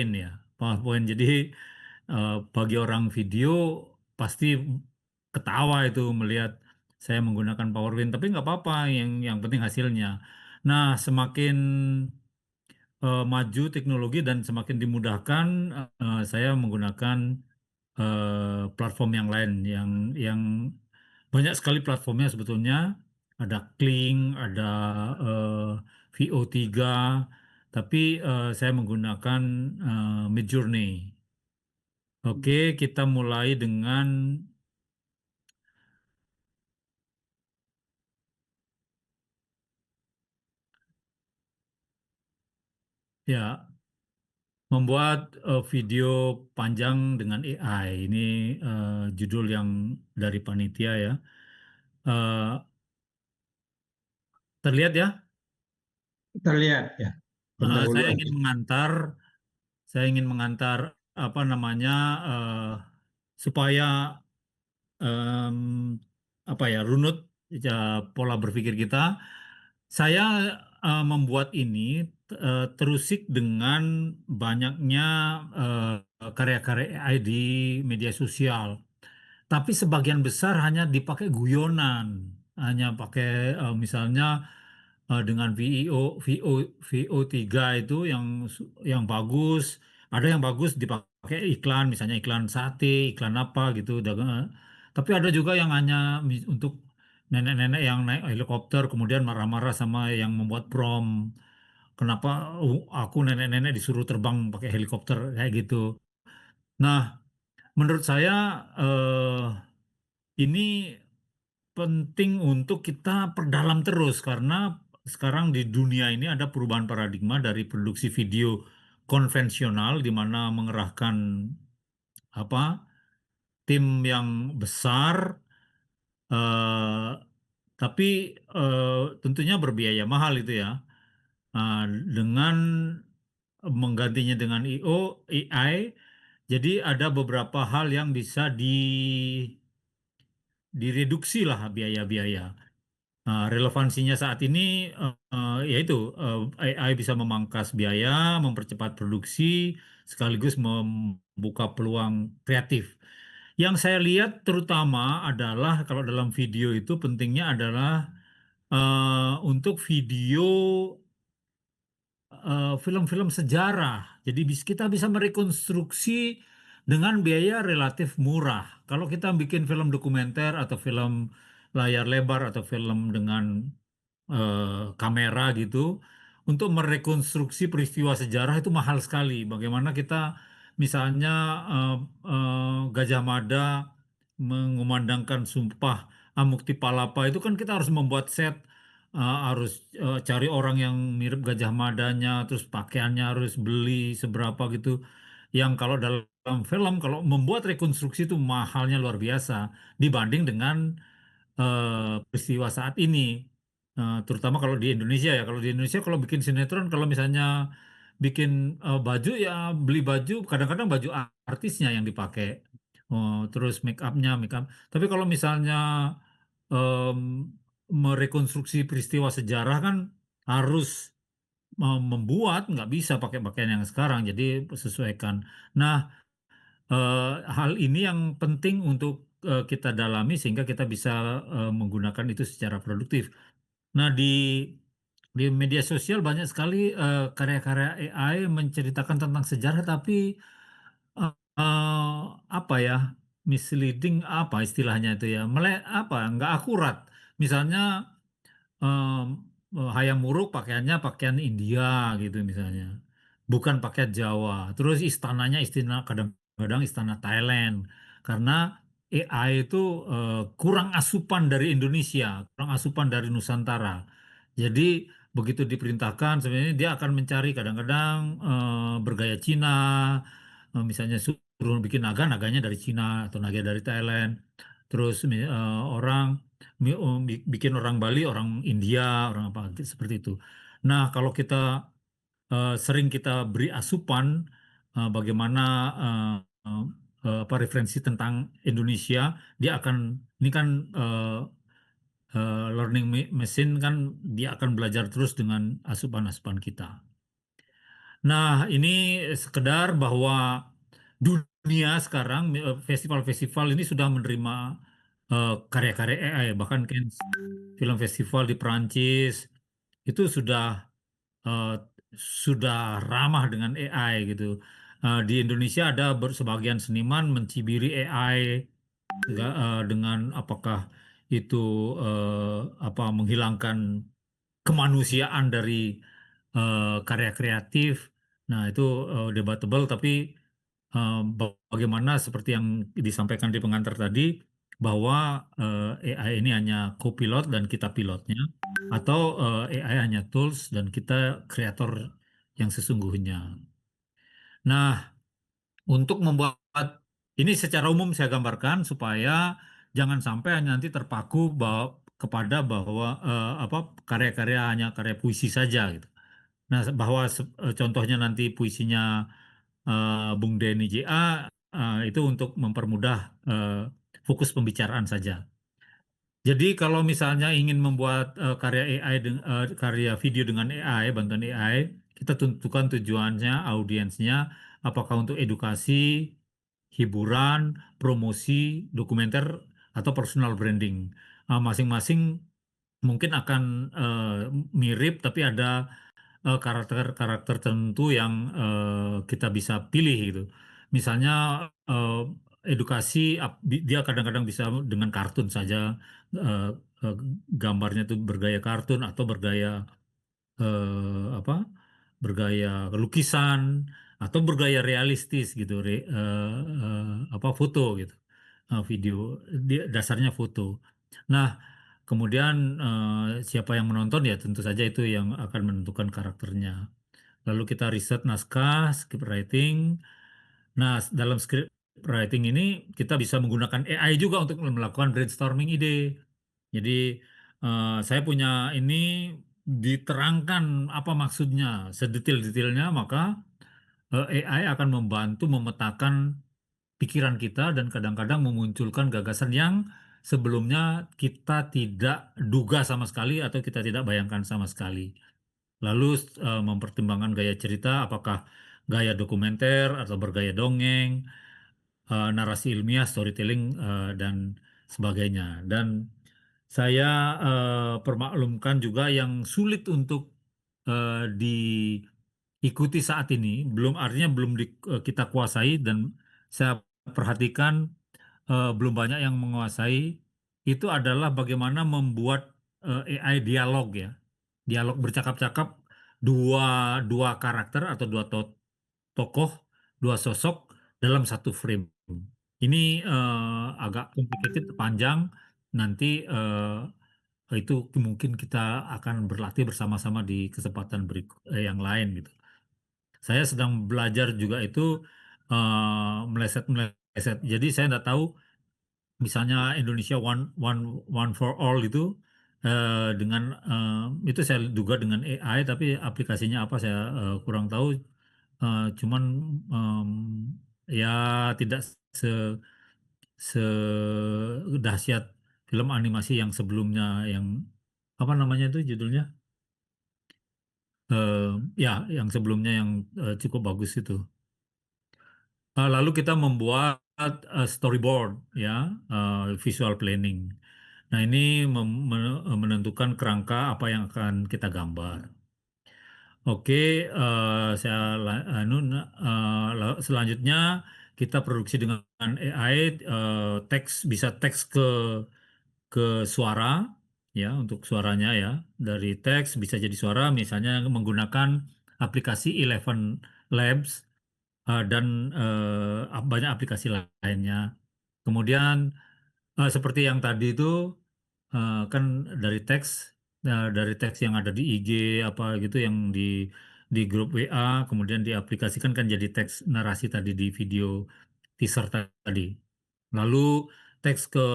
PowerPoint ya, PowerPoint. Jadi bagi orang video pasti ketawa itu melihat saya menggunakan PowerPoint, tapi nggak apa-apa, yang penting hasilnya. Nah, semakin maju teknologi dan semakin dimudahkan, saya menggunakan platform yang lain, yang banyak sekali platformnya sebetulnya. Ada Kling, ada eh, VO3, tapi saya menggunakan Midjourney. Oke, kita mulai dengan ya membuat video panjang dengan AI. Ini judul yang dari panitia ya. Eh, Terlihat ya. Terlihat ya Saya pendahuluan. ingin mengantar, saya ingin mengantar apa namanya eh, supaya em, apa ya runut ya, pola berpikir kita. Saya membuat ini terusik dengan banyaknya karya-karya AI di media sosial. Tapi sebagian besar hanya dipakai guyonan, hanya pakai misalnya dengan VO3 itu yang bagus, ada yang bagus dipakai iklan, misalnya iklan sate, iklan apa gitu. Tapi ada juga yang hanya untuk nenek-nenek yang naik helikopter kemudian marah-marah sama yang membuat prompt. Kenapa aku nenek-nenek disuruh terbang pakai helikopter kayak gitu. Nah, menurut saya ini penting untuk kita perdalam terus karena sekarang di dunia ini ada perubahan paradigma dari produksi video konvensional di mana mengerahkan apa tim yang besar, eh, tapi tentunya berbiaya mahal itu ya. Ah, dengan menggantinya dengan AI, jadi ada beberapa hal yang bisa direduksi lah biaya-biaya. Nah, relevansinya saat ini yaitu AI bisa memangkas biaya, mempercepat produksi, sekaligus membuka peluang kreatif. Yang saya lihat terutama adalah kalau dalam video itu pentingnya adalah untuk video film-film sejarah. Jadi kita bisa merekonstruksi dengan biaya relatif murah. Kalau kita bikin film dokumenter atau film layar lebar atau film dengan kamera gitu, untuk merekonstruksi peristiwa sejarah itu mahal sekali. Bagaimana kita misalnya eh, Gajah Mada mengumandangkan Sumpah Amukti Palapa itu kan kita harus membuat set, harus cari orang yang mirip Gajah Madanya, terus pakaiannya harus beli seberapa gitu. Yang kalau dalam film, kalau membuat rekonstruksi itu mahalnya luar biasa dibanding dengan peristiwa saat ini. Terutama kalau di Indonesia ya. Kalau di Indonesia kalau bikin sinetron, kalau misalnya bikin baju ya beli baju, kadang-kadang baju artisnya yang dipakai. Terus make up. Tapi kalau misalnya em, merekonstruksi peristiwa sejarah kan harus membuat, nggak bisa pakai pakaian yang sekarang. Jadi sesuaikan. Nah, hal ini yang penting untuk kita dalami sehingga kita bisa menggunakan itu secara produktif. Nah, di media sosial banyak sekali karya-karya AI menceritakan tentang sejarah, tapi apa ya, misleading apa istilahnya itu ya, apa nggak akurat. Misalnya em, Hayam Wuruk pakaiannya pakaian India gitu misalnya, bukan pakaian Jawa. Terus istananya kadang-kadang istana Thailand karena AI itu kurang asupan dari Indonesia, kurang asupan dari Nusantara. Jadi begitu diperintahkan sebenarnya dia akan mencari kadang-kadang bergaya Cina, misalnya suruh bikin naganya dari Cina atau naga dari Thailand. Terus orang bikin orang Bali, orang India, orang apa seperti itu. Nah, kalau kita sering kita beri asupan bagaimana eh, apa referensi tentang Indonesia, dia akan ini kan machine kan dia akan belajar terus dengan asupan-asupan kita. Nah, ini sekedar bahwa dunia sekarang festival-festival ini sudah menerima karya-karya AI. Bahkan Cannes Film Festival di Perancis itu eh, sudah ramah dengan AI gitu. Di Indonesia ada sebagian seniman mencibiri AI dengan apakah itu apa menghilangkan kemanusiaan dari karya kreatif. Nah, itu debatable, tapi bagaimana seperti yang disampaikan di pengantar tadi, bahwa AI ini hanya co-pilot dan kita pilotnya, atau AI hanya tools dan kita kreator yang sesungguhnya. Nah, untuk membuat ini secara umum saya gambarkan supaya jangan sampai hanya nanti terpaku kepada bahwa apa karya-karya hanya karya puisi saja gitu. Nah, bahwa contohnya nanti puisinya Bung Denny JA itu untuk mempermudah fokus pembicaraan saja. Jadi kalau misalnya ingin membuat karya AI karya video dengan AI, bantuan AI, kita tentukan tujuannya, audiensnya, apakah untuk edukasi, hiburan, promosi, dokumenter, atau personal branding. Masing-masing mungkin akan mirip, tapi ada karakter-karakter tertentu yang kita bisa pilih gitu. Misalnya eh, edukasi, dia kadang-kadang bisa dengan kartun saja, eh, eh, gambarnya itu bergaya kartun atau bergaya apa? Bergaya lukisan atau bergaya realistis gitu, apa foto gitu. Video dasarnya foto. Nah, kemudian siapa yang menonton ya tentu saja itu yang akan menentukan karakternya. Lalu kita riset naskah, script writing. Nah, dalam script writing ini kita bisa menggunakan AI juga untuk melakukan brainstorming ide. Jadi saya punya ini diterangkan apa maksudnya sedetail-detailnya, maka AI akan membantu memetakan pikiran kita dan kadang-kadang memunculkan gagasan yang sebelumnya kita tidak duga sama sekali atau kita tidak bayangkan sama sekali. Lalu mempertimbangkan gaya cerita, apakah gaya dokumenter atau bergaya dongeng, narasi ilmiah, storytelling, dan sebagainya. Dan saya permaklumkan juga yang sulit untuk diikuti saat ini, belum artinya belum kita kuasai dan saya perhatikan belum banyak yang menguasai, itu adalah bagaimana membuat AI dialog ya, dialog bercakap-cakap dua dua karakter atau dua tokoh, dua sosok dalam satu frame. Ini agak complicated, panjang. Nanti itu mungkin kita akan berlatih bersama-sama di kesempatan berikut yang lain gitu. Saya sedang belajar juga itu meleset-meleset. Jadi saya tidak tahu misalnya Indonesia One One One for All itu dengan itu saya duga dengan AI, tapi aplikasinya apa saya kurang tahu. Cuman em, ya tidak se sedahsyat film animasi yang sebelumnya, yang apa namanya itu judulnya. Ya yang sebelumnya yang cukup bagus itu. Lalu kita membuat storyboard ya, visual planning. Nah, ini menentukan kerangka apa yang akan kita gambar. Oke, saya selanjutnya kita produksi dengan AI, teks bisa teks ke suara ya, untuk suaranya ya, dari teks bisa jadi suara, misalnya menggunakan aplikasi Eleven Labs dan banyak aplikasi lainnya. Kemudian seperti yang tadi itu kan dari teks, dari teks yang ada di IG apa gitu, yang di grup WA kemudian diaplikasikan kan jadi teks narasi tadi di video teaser tadi. Lalu teks ke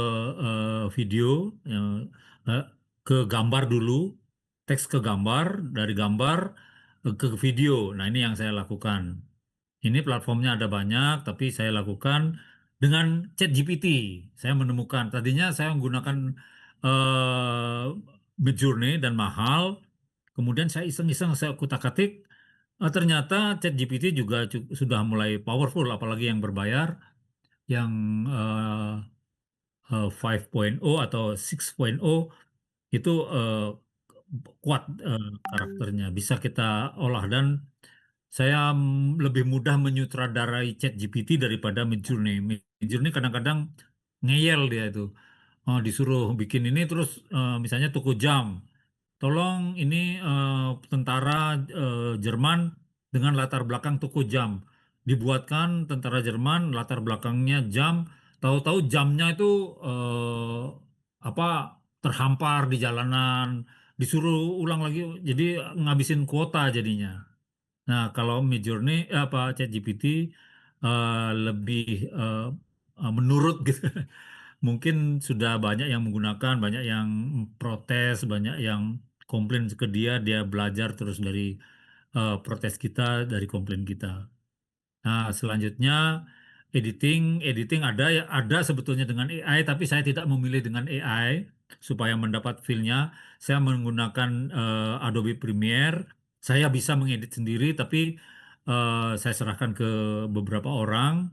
video, eh, ke gambar dulu, teks ke gambar, dari gambar ke video. Nah, ini yang saya lakukan. Ini platformnya ada banyak, tapi saya lakukan dengan ChatGPT. Saya menemukan, tadinya saya menggunakan Midjourney dan mahal. Kemudian saya iseng-iseng saya kutak-atik, Ternyata ChatGPT juga sudah mulai powerful, apalagi yang berbayar, yang 5.0 atau 6.0 itu kuat karakternya, bisa kita olah. Dan saya lebih mudah menyutradarai ChatGPT daripada Midjourney. Midjourney kadang-kadang ngeyel dia itu. Oh, disuruh bikin ini terus misalnya toko jam. Tolong ini tentara Jerman dengan latar belakang toko jam. Dibuatkan tentara Jerman, latar belakangnya jam. Tahu-tahu jamnya itu apa terhampar di jalanan, disuruh ulang lagi. Jadi ngabisin kuota jadinya. Nah, kalau Midjourney apa ChatGPT lebih eh, menurut gitu. Mungkin sudah banyak yang menggunakan, banyak yang protes, banyak yang komplain ke dia, dia belajar terus dari protes kita, dari komplain kita. Nah, selanjutnya editing, editing ada sebetulnya dengan AI, tapi saya tidak memilih dengan AI supaya mendapat feel-nya. Saya menggunakan Adobe Premiere. Saya bisa mengedit sendiri, tapi saya serahkan ke beberapa orang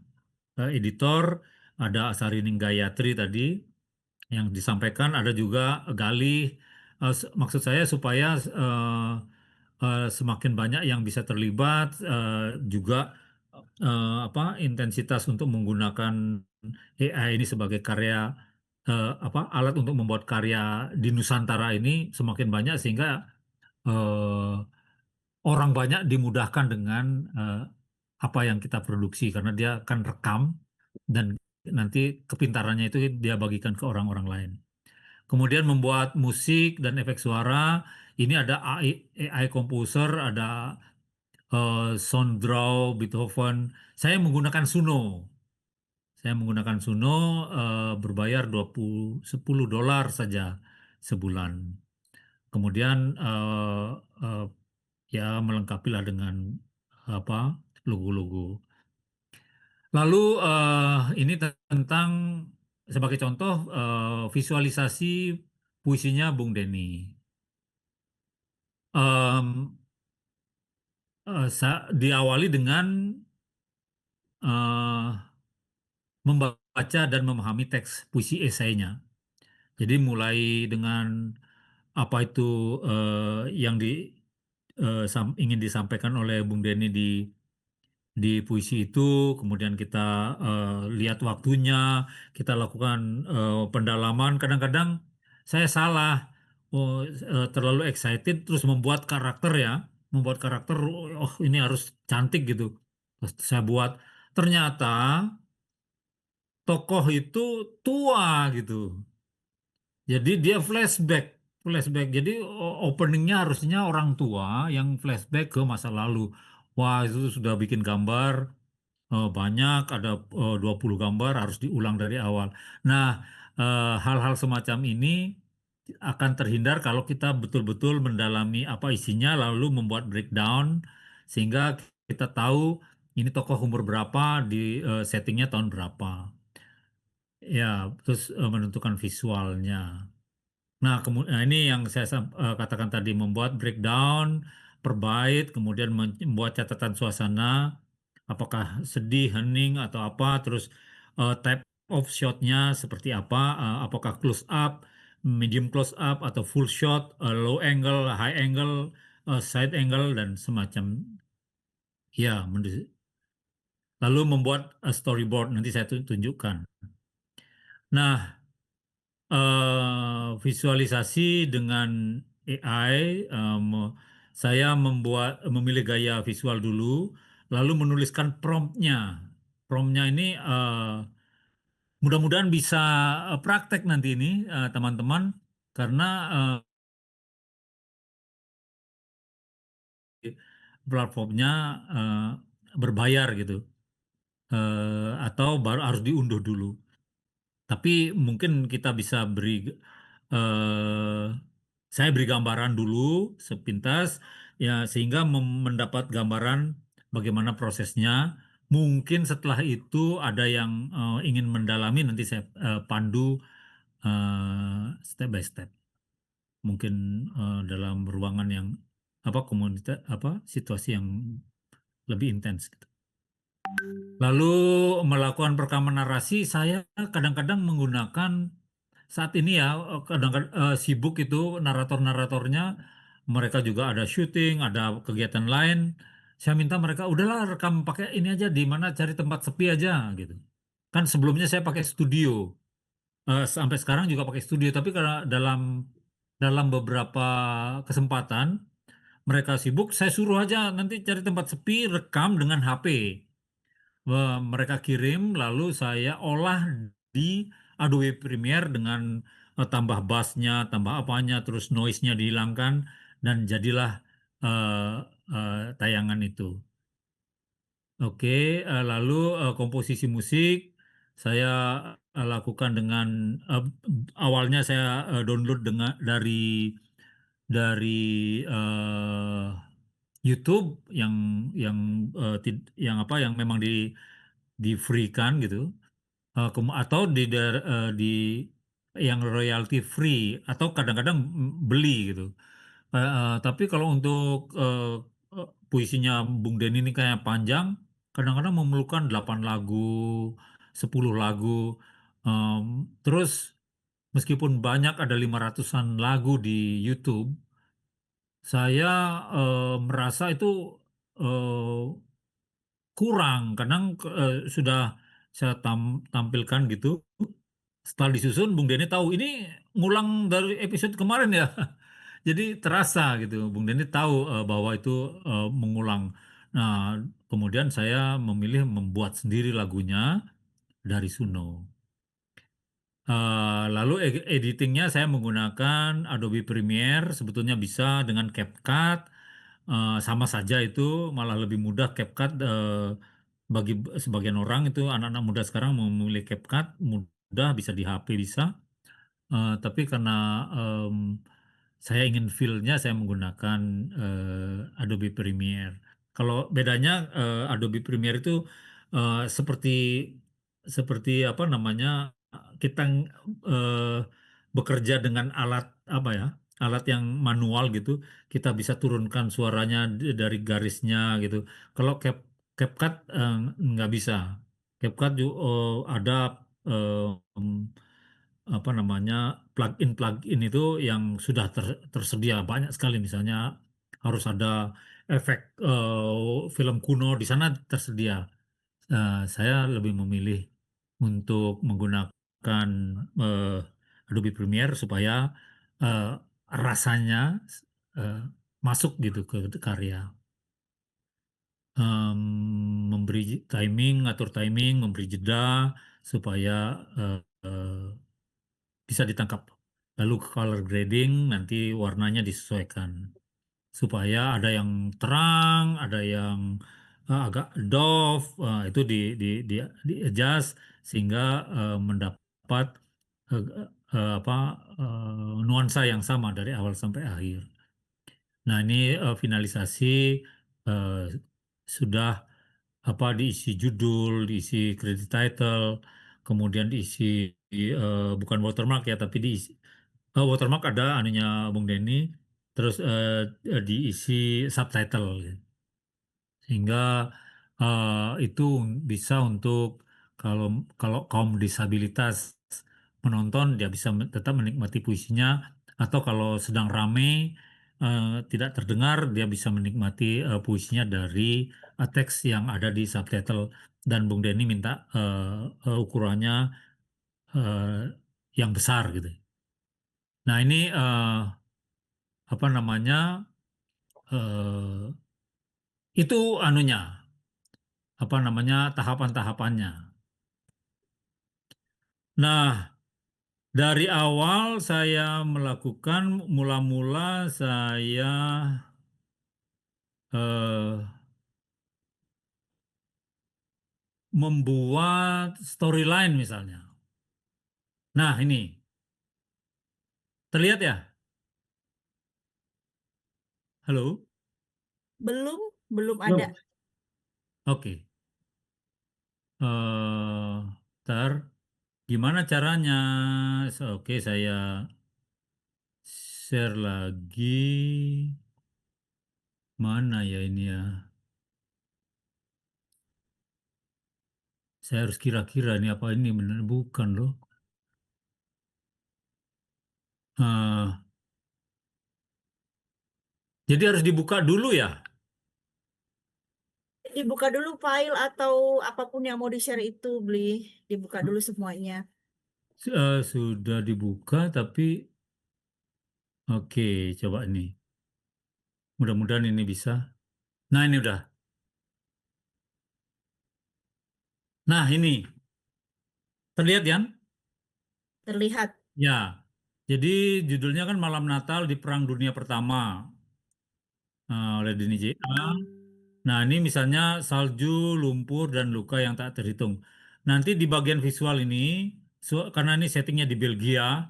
editor. Ada Asarini Gayatri tadi yang disampaikan, ada juga Galih. Maksud saya supaya semakin banyak yang bisa terlibat, juga apa intensitas untuk menggunakan AI ini sebagai karya apa alat untuk membuat karya di Nusantara ini semakin banyak, sehingga eh, orang banyak dimudahkan dengan apa yang kita produksi, karena dia akan rekam dan nanti kepintarannya itu dia bagikan ke orang-orang lain. Kemudian membuat musik dan efek suara, ini ada AI composer, ada Sounddraw, Beethoven. Saya menggunakan Suno. Saya menggunakan Suno, berbayar 10 dolar saja sebulan. Kemudian eh, ya melengkapilah dengan apa logo-logo. Lalu ini tentang sebagai contoh visualisasi puisinya Bung Denny. Em, diawali dengan eh, membaca dan memahami teks puisi esainya. Jadi mulai dengan apa itu yang ingin disampaikan oleh Bung Denny di puisi itu, kemudian kita lihat waktunya, kita lakukan pendalaman. Kadang-kadang saya salah, oh, terlalu excited, terus membuat karakter, oh ini harus cantik gitu. Terus saya buat, ternyata tokoh itu tua gitu. Jadi dia flashback. Jadi openingnya harusnya orang tua yang flashback ke masa lalu. Wah, itu sudah bikin gambar banyak, ada 20 gambar harus diulang dari awal. Nah, hal-hal semacam ini akan terhindar kalau kita betul-betul mendalami apa isinya, lalu membuat breakdown sehingga kita tahu ini tokoh umur berapa, di settingnya tahun berapa. Ya, terus menentukan visualnya. Nah, kemudian ini yang saya katakan tadi, membuat breakdown per bait, kemudian membuat catatan suasana, apakah sedih, hening atau apa, terus type of shotnya seperti apa, apakah close up, medium close up atau full shot, low angle, high angle, side angle dan semacam. Ya, lalu membuat storyboard, nanti saya tunjukkan. Nah, visualisasi dengan AI, saya memilih gaya visual dulu, lalu menuliskan promptnya. Promptnya ini mudah-mudahan bisa praktek nanti ini teman-teman, karena platformnya eh, berbayar gitu. Atau baru harus diunduh dulu. Tapi mungkin kita bisa eh, saya beri gambaran dulu sepintas ya, sehingga mendapat gambaran bagaimana prosesnya. Mungkin setelah itu ada yang ingin mendalami, nanti saya pandu step by step. Mungkin dalam ruangan yang apa komunitas apa situasi yang lebih intens gitu. Lalu melakukan perekaman narasi, saya kadang-kadang menggunakan saat ini ya, kadang-kadang sibuk itu narator-naratornya, mereka juga ada syuting, ada kegiatan lain. Saya minta mereka udahlah rekam pakai ini aja, di mana cari tempat sepi aja gitu. Kan sebelumnya saya pakai studio. Sampai sekarang juga pakai studio, tapi karena dalam dalam beberapa kesempatan mereka sibuk, saya suruh aja nanti cari tempat sepi, rekam dengan HP. Mereka kirim, lalu saya olah di Adobe Premiere dengan tambah bassnya, tambah apanya, terus noise-nya dihilangkan, dan jadilah eh, tayangan itu. Oke, lalu komposisi musik saya lakukan dengan eh, awalnya saya download dari YouTube yang yang apa yang memang di free kan gitu. Atau di yang royalty free atau kadang-kadang beli gitu. Tapi kalau untuk puisinya Bung Denny ini kayak panjang, kadang-kadang memerlukan 8 lagu, 10 lagu. Terus meskipun banyak ada 500-an lagu di YouTube, saya merasa itu eh, kurang. Kadang sudah saya tampilkan gitu. Setelah disusun, Bung Denny tahu ini ngulang dari episode kemarin ya. Jadi terasa gitu, Bung Denny tahu bahwa itu mengulang. Nah, kemudian saya memilih membuat sendiri lagunya dari Suno. Lalu editingnya saya menggunakan Adobe Premiere, sebetulnya bisa dengan CapCut. Sama saja itu, malah lebih mudah CapCut bagi sebagian orang itu anak-anak muda sekarang memilih CapCut mudah bisa di HP bisa. Tapi karena em, saya ingin feel-nya saya menggunakan Adobe Premiere. Kalau bedanya Adobe Premiere itu seperti seperti apa namanya kita eh, bekerja dengan alat apa ya alat yang manual gitu kita bisa turunkan suaranya dari garisnya gitu. Kalau CapCut nggak bisa. CapCut ada apa namanya plugin itu yang sudah tersedia banyak sekali misalnya harus ada efek film kuno di sana tersedia. Saya lebih memilih untuk menggunakan eh, Adobe Premiere supaya eh, rasanya eh, masuk gitu ke karya. Memberi timing, atur timing, memberi jeda supaya eh, eh, bisa ditangkap. Lalu color grading nanti warnanya disesuaikan supaya ada yang terang, ada yang agak doff, itu di adjust sehingga mendapat eh, apa nuansa yang sama dari awal sampai akhir. Nah, ini finalisasi eh, sudah apa diisi judul, diisi credit title, kemudian diisi bukan watermark ya, tapi diisi watermark ada anunya Bung Denny, terus diisi subtitle, gitu. Sehingga itu bisa untuk kalau kalau kaum disabilitas menonton dia bisa tetap menikmati puisinya, atau kalau sedang rame eh, tidak terdengar dia bisa menikmati puisinya dari teks yang ada di subtitle. Dan Bung Denny minta ukurannya eh, yang besar gitu. Nah ini apa namanya eh, itu anunya apa namanya tahapan-tahapannya. Nah, dari awal saya melakukan mula-mula saya eh, membuat storyline misalnya. Nah, ini terlihat ya? Halo? Belum, belum ada. Belum. Oke. Ntar gimana caranya? Oke, saya share lagi. Mana ya ini ya? Saya harus kira-kira ini apa ini benar bukan loh. Ah, jadi harus dibuka dulu ya? Dibuka dulu file atau apapun yang mau di-share itu, Bli. Dibuka dulu semuanya. Sudah dibuka tapi oke, coba ini. Mudah-mudahan ini bisa. Nah, ini udah. Nah, ini terlihat ya? Terlihat. Ya. Jadi judulnya kan Malam Natal di Perang Dunia Pertama oleh Denny J.A. Nah, ini misalnya salju, lumpur, dan luka yang tak terhitung. Nanti di bagian visual ini, karena ini settingnya di Belgia,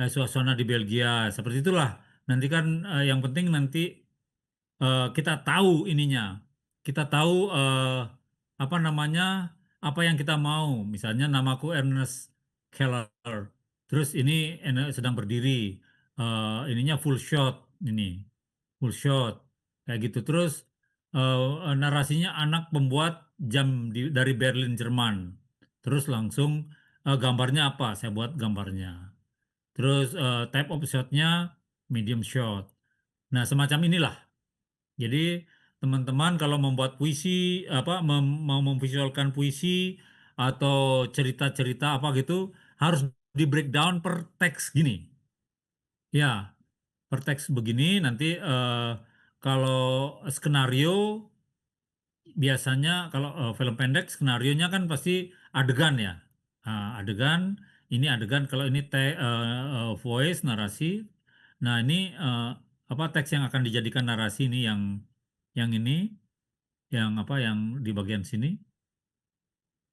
suasana di Belgia, seperti itulah. Nanti kan yang penting nanti kita tahu ininya, kita tahu apa namanya, apa yang kita mau. Misalnya namaku Ernest Keller, terus ini sedang berdiri, ininya full shot, ini full shot, kayak gitu. Terus narasinya anak pembuat jam dari Berlin, Jerman. Terus langsung gambarnya apa? Saya buat gambarnya. Terus type of shotnya medium shot. Nah, semacam inilah. Jadi teman-teman kalau membuat puisi apa mau memvisualkan puisi atau cerita-cerita apa gitu harus di breakdown per teks gini. Ya, per teks begini nanti kalau skenario biasanya kalau film pendek skenarionya kan pasti adegan ya. Adegan ini adegan kalau ini voice narasi. Nah, ini apa teks yang akan dijadikan narasi ini yang ini yang apa yang di bagian sini.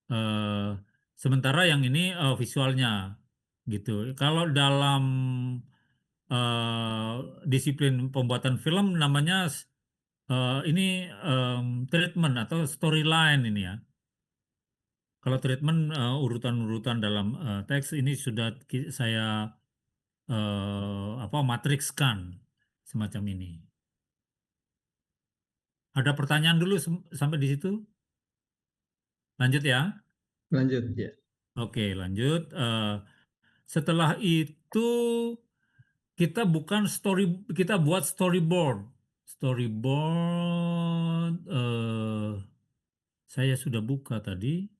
Eh, Sementara yang ini visualnya gitu. Kalau dalam eh, disiplin pembuatan film namanya ini treatment atau storyline ini ya. Kalau treatment urutan-urutan dalam teks ini sudah saya apa matrikskan semacam ini. Ada pertanyaan dulu sampai di situ? Lanjut ya. Lanjut ya. Oke, lanjut. Setelah itu kita buat storyboard. Storyboard saya sudah buka tadi.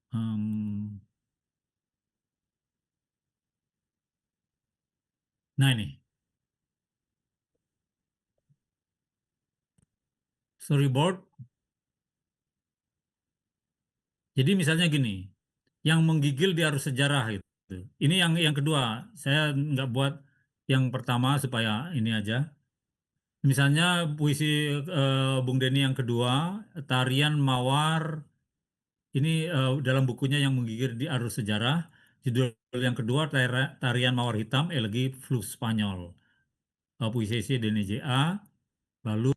Em, nah ini storyboard. Jadi misalnya gini, yang menggigil di arus sejarah gitu. Ini yang kedua. Saya nggak buat yang pertama supaya ini aja. Misalnya puisi Bung Denny yang kedua, Tarian Mawar. Ini dalam bukunya yang menggigil di arus sejarah. Judul yang kedua Tarian Mawar Hitam Elegi Flux Spanyol. Puisi Denny J.A. Lalu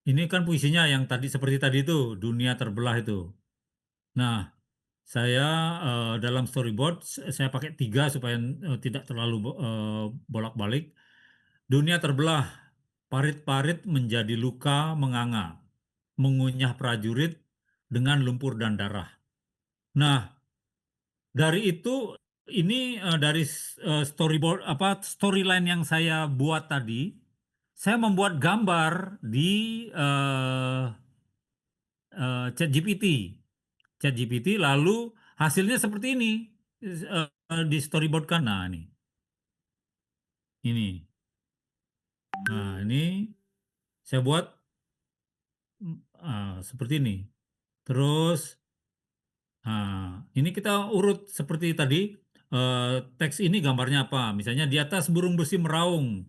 ini kan puisinya yang tadi seperti tadi itu Dunia Terbelah itu. Nah, saya dalam storyboard saya pakai tiga supaya tidak terlalu bolak-balik. Dunia terbelah, parit-parit menjadi luka menganga, mengunyah prajurit dengan lumpur dan darah. Nah, dari itu ini dari storyboard apa storyline yang saya buat tadi, saya membuat gambar di eh, ChatGPT. ChatGPT lalu hasilnya seperti ini di storyboard kan. Nah, ini. Nah, ini saya buat seperti ini. Terus ini kita urut seperti tadi. Teks ini gambarnya apa? Misalnya di atas burung besi meraung.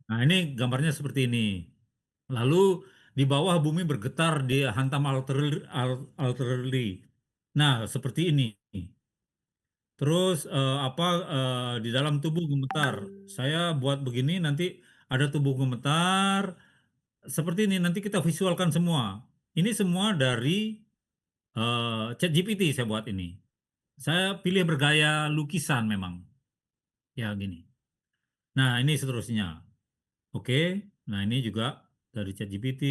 Nah, ini gambarnya seperti ini. Lalu di bawah bumi bergetar dihantam artillery. Nah, seperti ini. Terus apa di dalam tubuh gemetar. Saya buat begini nanti ada tubuh gemetar seperti ini nanti kita visualkan semua. Ini semua dari ChatGPT saya buat ini. Saya pilih bergaya lukisan memang. Ya gini. Nah, ini seterusnya. Oke, nah ini juga dari ChatGPT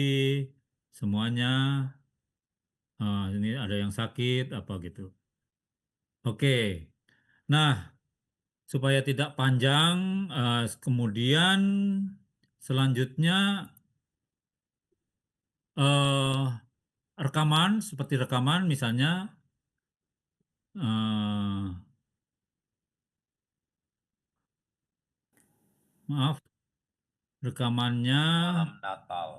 semuanya. Ini ada yang sakit apa gitu. Oke, nah supaya tidak panjang, kemudian selanjutnya eh, rekaman seperti rekaman misalnya eh, maaf rekamannya malam Natal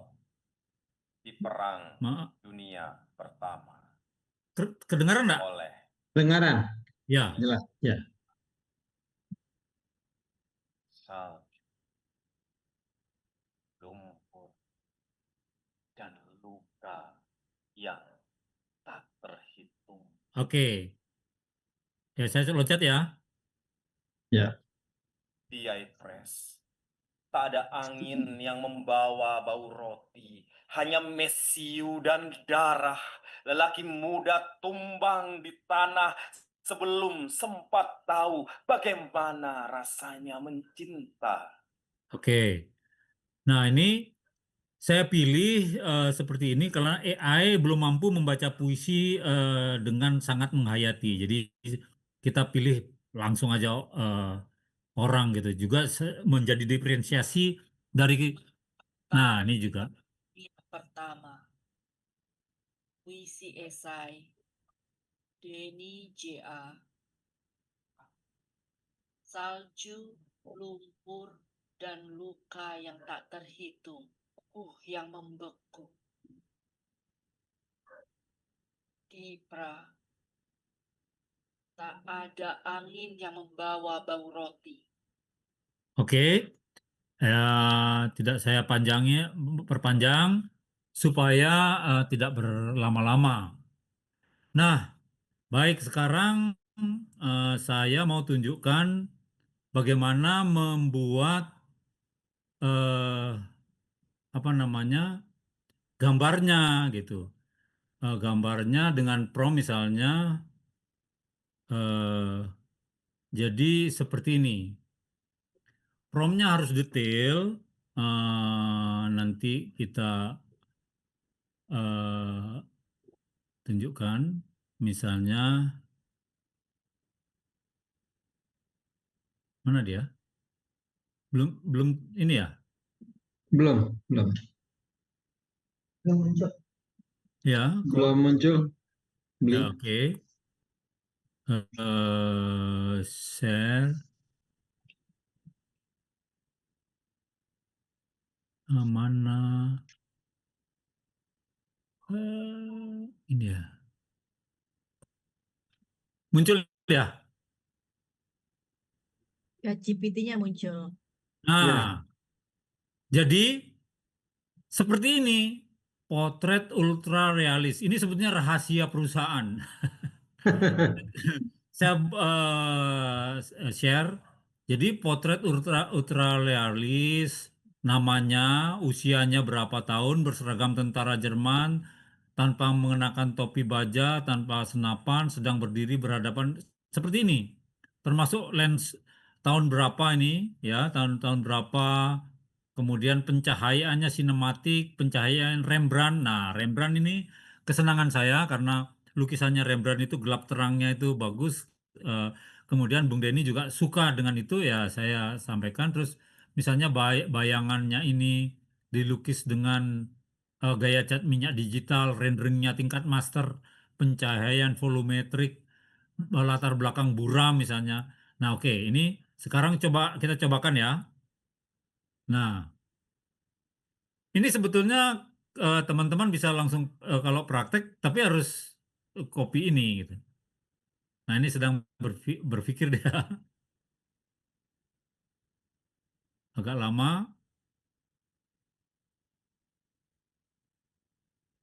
di Perang maaf, Dunia Pertama kedengaran enggak? oleh Dengaran, Ya, jelas. Ya. salju, lumpur, dan luka yang tak terhitung. oke. Ya saya loncat ya. Ya. Tiai Pres, tak ada angin yang membawa bau roti, hanya mesiu dan darah. Lelaki muda tumbang di tanah sebelum sempat tahu bagaimana rasanya mencinta. Oke. Nah ini saya pilih seperti ini karena AI belum mampu membaca puisi dengan sangat menghayati. Jadi kita pilih langsung aja orang gitu. Juga menjadi diferensiasi dari. Nah ini juga. Yang pertama, puisi esai Denny J.A. Salju, lumpur, dan luka yang tak terhitung, yang membeku. Kipra, tak ada angin yang membawa bau roti. Oke. Tidak saya perpanjang supaya tidak berlama-lama. Nah, baik sekarang saya mau tunjukkan bagaimana membuat eh, apa namanya gambarnya gitu. Gambarnya dengan prompt misalnya eh, jadi seperti ini. Promptnya harus detail. Nanti kita eh, tunjukkan misalnya mana dia? Belum belum ini ya? Belum, belum. Belum muncul. Ya, kok Belum muncul. ya Beli. oke. Share mana? Ini ya. Muncul ya. Ya, GPT-nya muncul. Ya. Nah, jadi seperti ini. Potret ultra realis. Ini sebetulnya rahasia perusahaan. Saya share. Jadi potret ultra ultra realis, namanya, usianya berapa tahun, berseragam tentara Jerman, tanpa mengenakan topi baja, tanpa senapan, sedang berdiri berhadapan seperti ini. Termasuk lens tahun berapa ini, ya, tahun-tahun berapa. Kemudian pencahayaannya sinematik, pencahayaan Rembrandt. Nah, Rembrandt ini kesenangan saya karena lukisannya Rembrandt itu gelap terangnya itu bagus. Eh, Kemudian Bung Denny juga suka dengan itu ya saya sampaikan. Terus misalnya bayangannya ini dilukis dengan gaya cat minyak digital, renderingnya tingkat master, pencahayaan volumetrik, latar belakang buram misalnya. Nah, oke, ini sekarang coba kita cobakan ya. Nah, ini sebetulnya teman-teman bisa langsung kalau praktek, tapi harus copy ini gitu. Nah, ini sedang berpikir dia agak lama.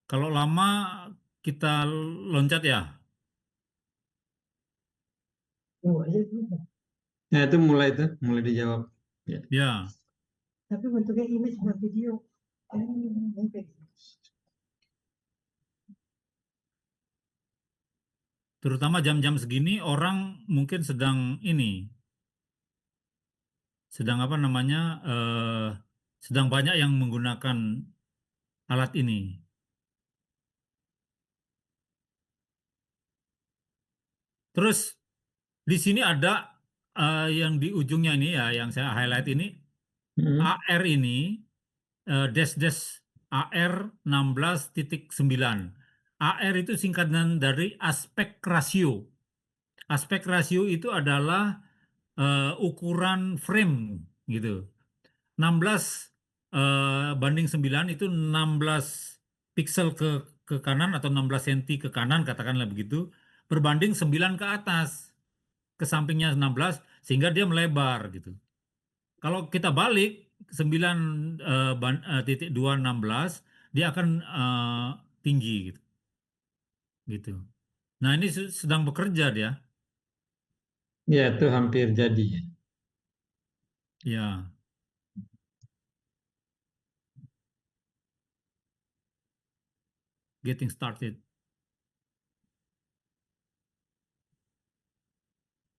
Kalau lama kita loncat ya. Ya, itu mulai dijawab. Ya. Ya, Tapi bentuknya image bukan video. terutama jam-jam segini orang mungkin sedang ini, sedang apa namanya, sedang banyak yang menggunakan alat ini. Terus di sini ada yang di ujungnya ini ya, yang saya highlight ini, Hmm. AR ini, dash dash AR 16.9. AR itu singkatan dari aspek rasio. Aspek rasio itu adalah ukuran frame gitu. 16 banding 9 itu 16 pixel ke kanan atau 16 cm ke kanan, katakanlah begitu, berbanding 9 ke atas, ke sampingnya 16 sehingga dia melebar gitu. Kalau kita balik 9.216 dia akan tinggi gitu. Gitu. Nah, ini sedang bekerja dia. Ya, itu hampir jadi. Ya. Getting started.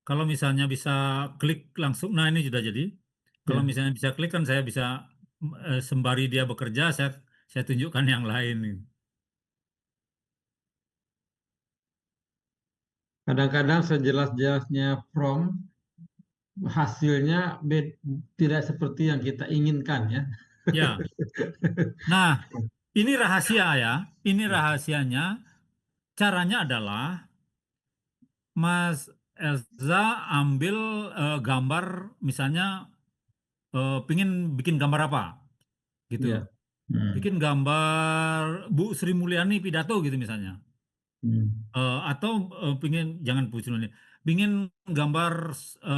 Kalau misalnya bisa klik langsung, nah ini sudah jadi. Kalau Ya. misalnya bisa klik kan saya bisa sembari dia bekerja, saya tunjukkan yang lain. Kadang-kadang sejelas-jelasnya prompt, hasilnya tidak seperti yang kita inginkan ya. Ya. Nah, ini rahasia ya. Ini Ya. rahasianya. Caranya adalah Mas Elza ambil gambar, misalnya pingin bikin gambar apa, gitu. Ya. Hmm. Bikin gambar Bu Sri Mulyani pidato gitu misalnya. Hmm. Atau pingin, jangan Bu Sri Mulyani, pingin gambar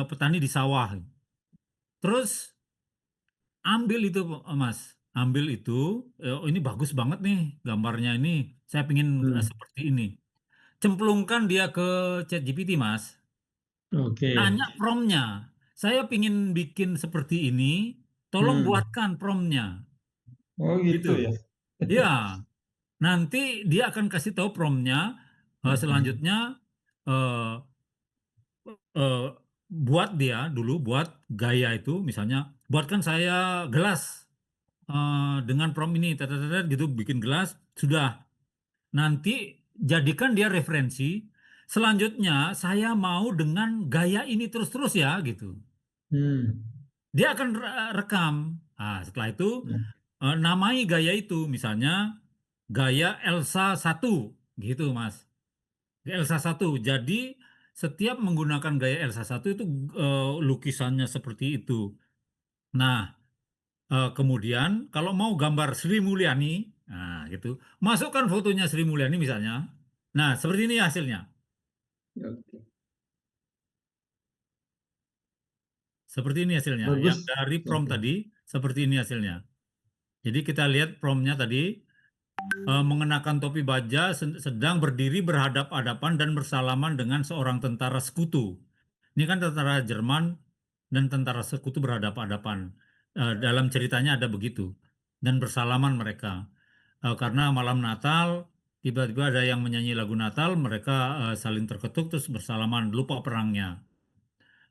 petani di sawah. Terus ambil itu Mas, ambil itu, oh, ini bagus banget nih gambarnya ini, saya pingin Hmm. seperti ini. Cemplungkan dia ke ChatGPT Mas. Oke. Tanya promptnya, saya pingin bikin seperti ini, tolong Hmm. buatkan promptnya, Oh gitu. gitu ya. Ya, nanti dia akan kasih tahu promptnya. Selanjutnya eh, eh, buat dia dulu buat gaya itu, misalnya buatkan saya gelas dengan prompt ini, tetetetet, gitu, bikin gelas, sudah. Nanti jadikan dia referensi. Selanjutnya saya mau dengan gaya ini terus-terus ya, gitu. Hmm. Dia akan rekam. Nah, setelah itu Ya. namai gaya itu, misalnya gaya Elsa 1, gitu Mas. Elsa 1. Jadi setiap menggunakan gaya Elsa 1 itu lukisannya seperti itu. Nah, kemudian kalau mau gambar Sri Mulyani, nah gitu, masukkan fotonya Sri Mulyani misalnya. Nah, seperti ini hasilnya. Oke. Seperti ini hasilnya. Yang Bagus. dari prompt Oke. tadi, seperti ini hasilnya. Jadi kita lihat promptnya tadi, mengenakan topi baja, sedang berdiri berhadap-hadapan dan bersalaman dengan seorang tentara sekutu. Ini kan tentara Jerman dan tentara sekutu berhadapan-hadapan. Dalam ceritanya ada begitu. Dan bersalaman mereka. Karena malam Natal, tiba-tiba ada yang menyanyi lagu Natal, mereka saling terketuk terus bersalaman, lupa perangnya.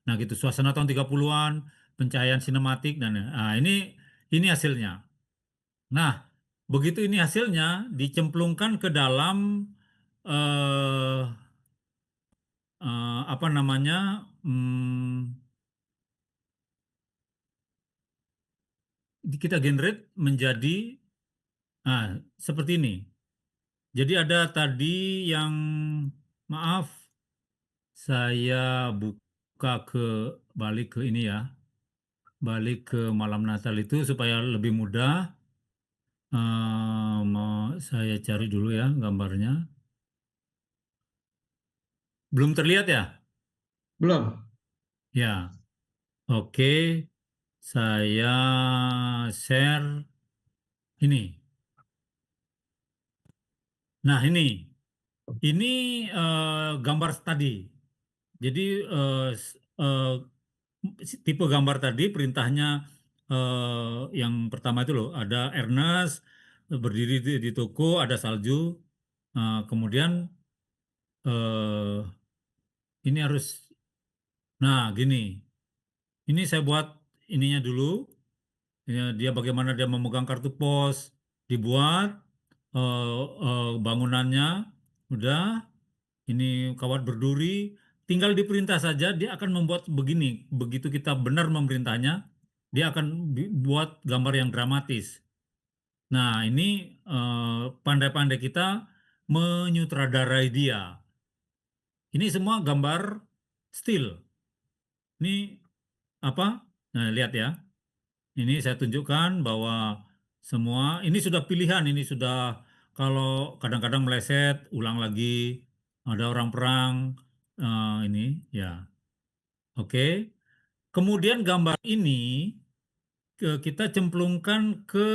Nah gitu, suasana tahun 30-an, pencahayaan sinematik, dan ini hasilnya. Nah, begitu ini hasilnya, dicemplungkan ke dalam eh, apa namanya, kita generate menjadi seperti ini. Jadi ada tadi yang, maaf, saya buka balik ke ini ya, balik ke malam Natal itu supaya lebih mudah. Saya cari dulu ya gambarnya. Belum terlihat ya? Belum. Ya, oke. Saya share ini. Nah, ini gambar tadi. Jadi tipe gambar tadi perintahnya yang pertama itu loh, ada Ernest berdiri di toko, ada salju. Kemudian eh, ini harus, nah gini. Ini saya buat ininya dulu. Ya, dia bagaimana dia memegang kartu pos, dibuat bangunannya, udah, ini kawat berduri, tinggal diperintah saja, dia akan membuat begini. Begitu kita benar memerintahnya, dia akan buat gambar yang dramatis. Nah, ini pandai-pandai kita menyutradarai dia. Ini semua gambar still. Ini apa? Nah, lihat ya. Ini saya tunjukkan bahwa semua ini sudah pilihan, ini sudah kalau kadang-kadang meleset, ulang lagi, ada orang perang, ini ya. Oke. Kemudian gambar ini kita cemplungkan ke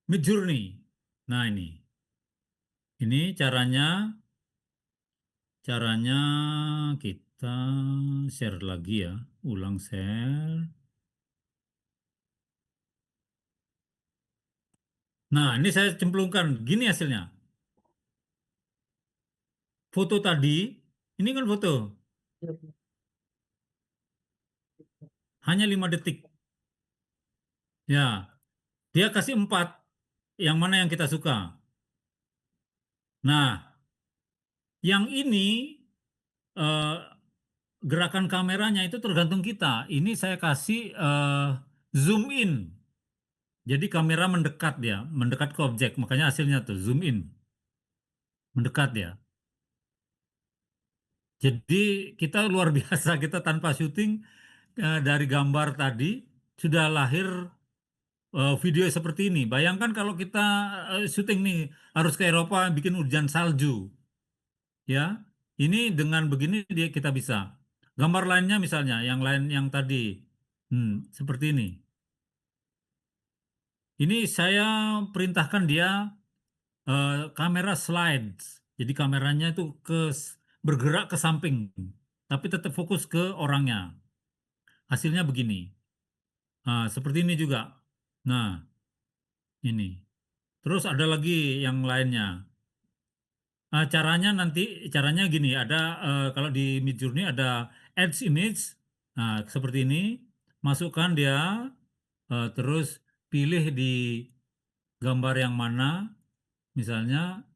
Midjourney. Nah, ini caranya kita share lagi ya, ulang share. Nah, ini saya cemplungkan, gini hasilnya. Foto tadi, ini kan foto, hanya 5 detik. Ya, dia kasih 4, yang mana yang kita suka. Nah, yang ini eh, gerakan kameranya itu tergantung kita. Ini saya kasih zoom in. Jadi kamera mendekat dia, mendekat ke objek. Makanya hasilnya tuh zoom in, mendekat ya. Jadi kita luar biasa, kita tanpa syuting dari gambar tadi sudah lahir video seperti ini. Bayangkan kalau kita syuting nih harus ke Eropa bikin hujan salju, ya. Ini dengan begini dia kita bisa. Gambar lainnya misalnya, yang lain yang tadi, seperti ini. Ini saya perintahkan dia kamera slides. Jadi kameranya itu bergerak ke samping, tapi tetap fokus ke orangnya. Hasilnya begini. Nah, seperti ini juga. Nah, ini. Terus ada lagi yang lainnya. Caranya gini. Ada kalau di Midjourney ada Add Image. Nah, seperti ini. Masukkan dia, terus pilih di gambar yang mana. Misalnya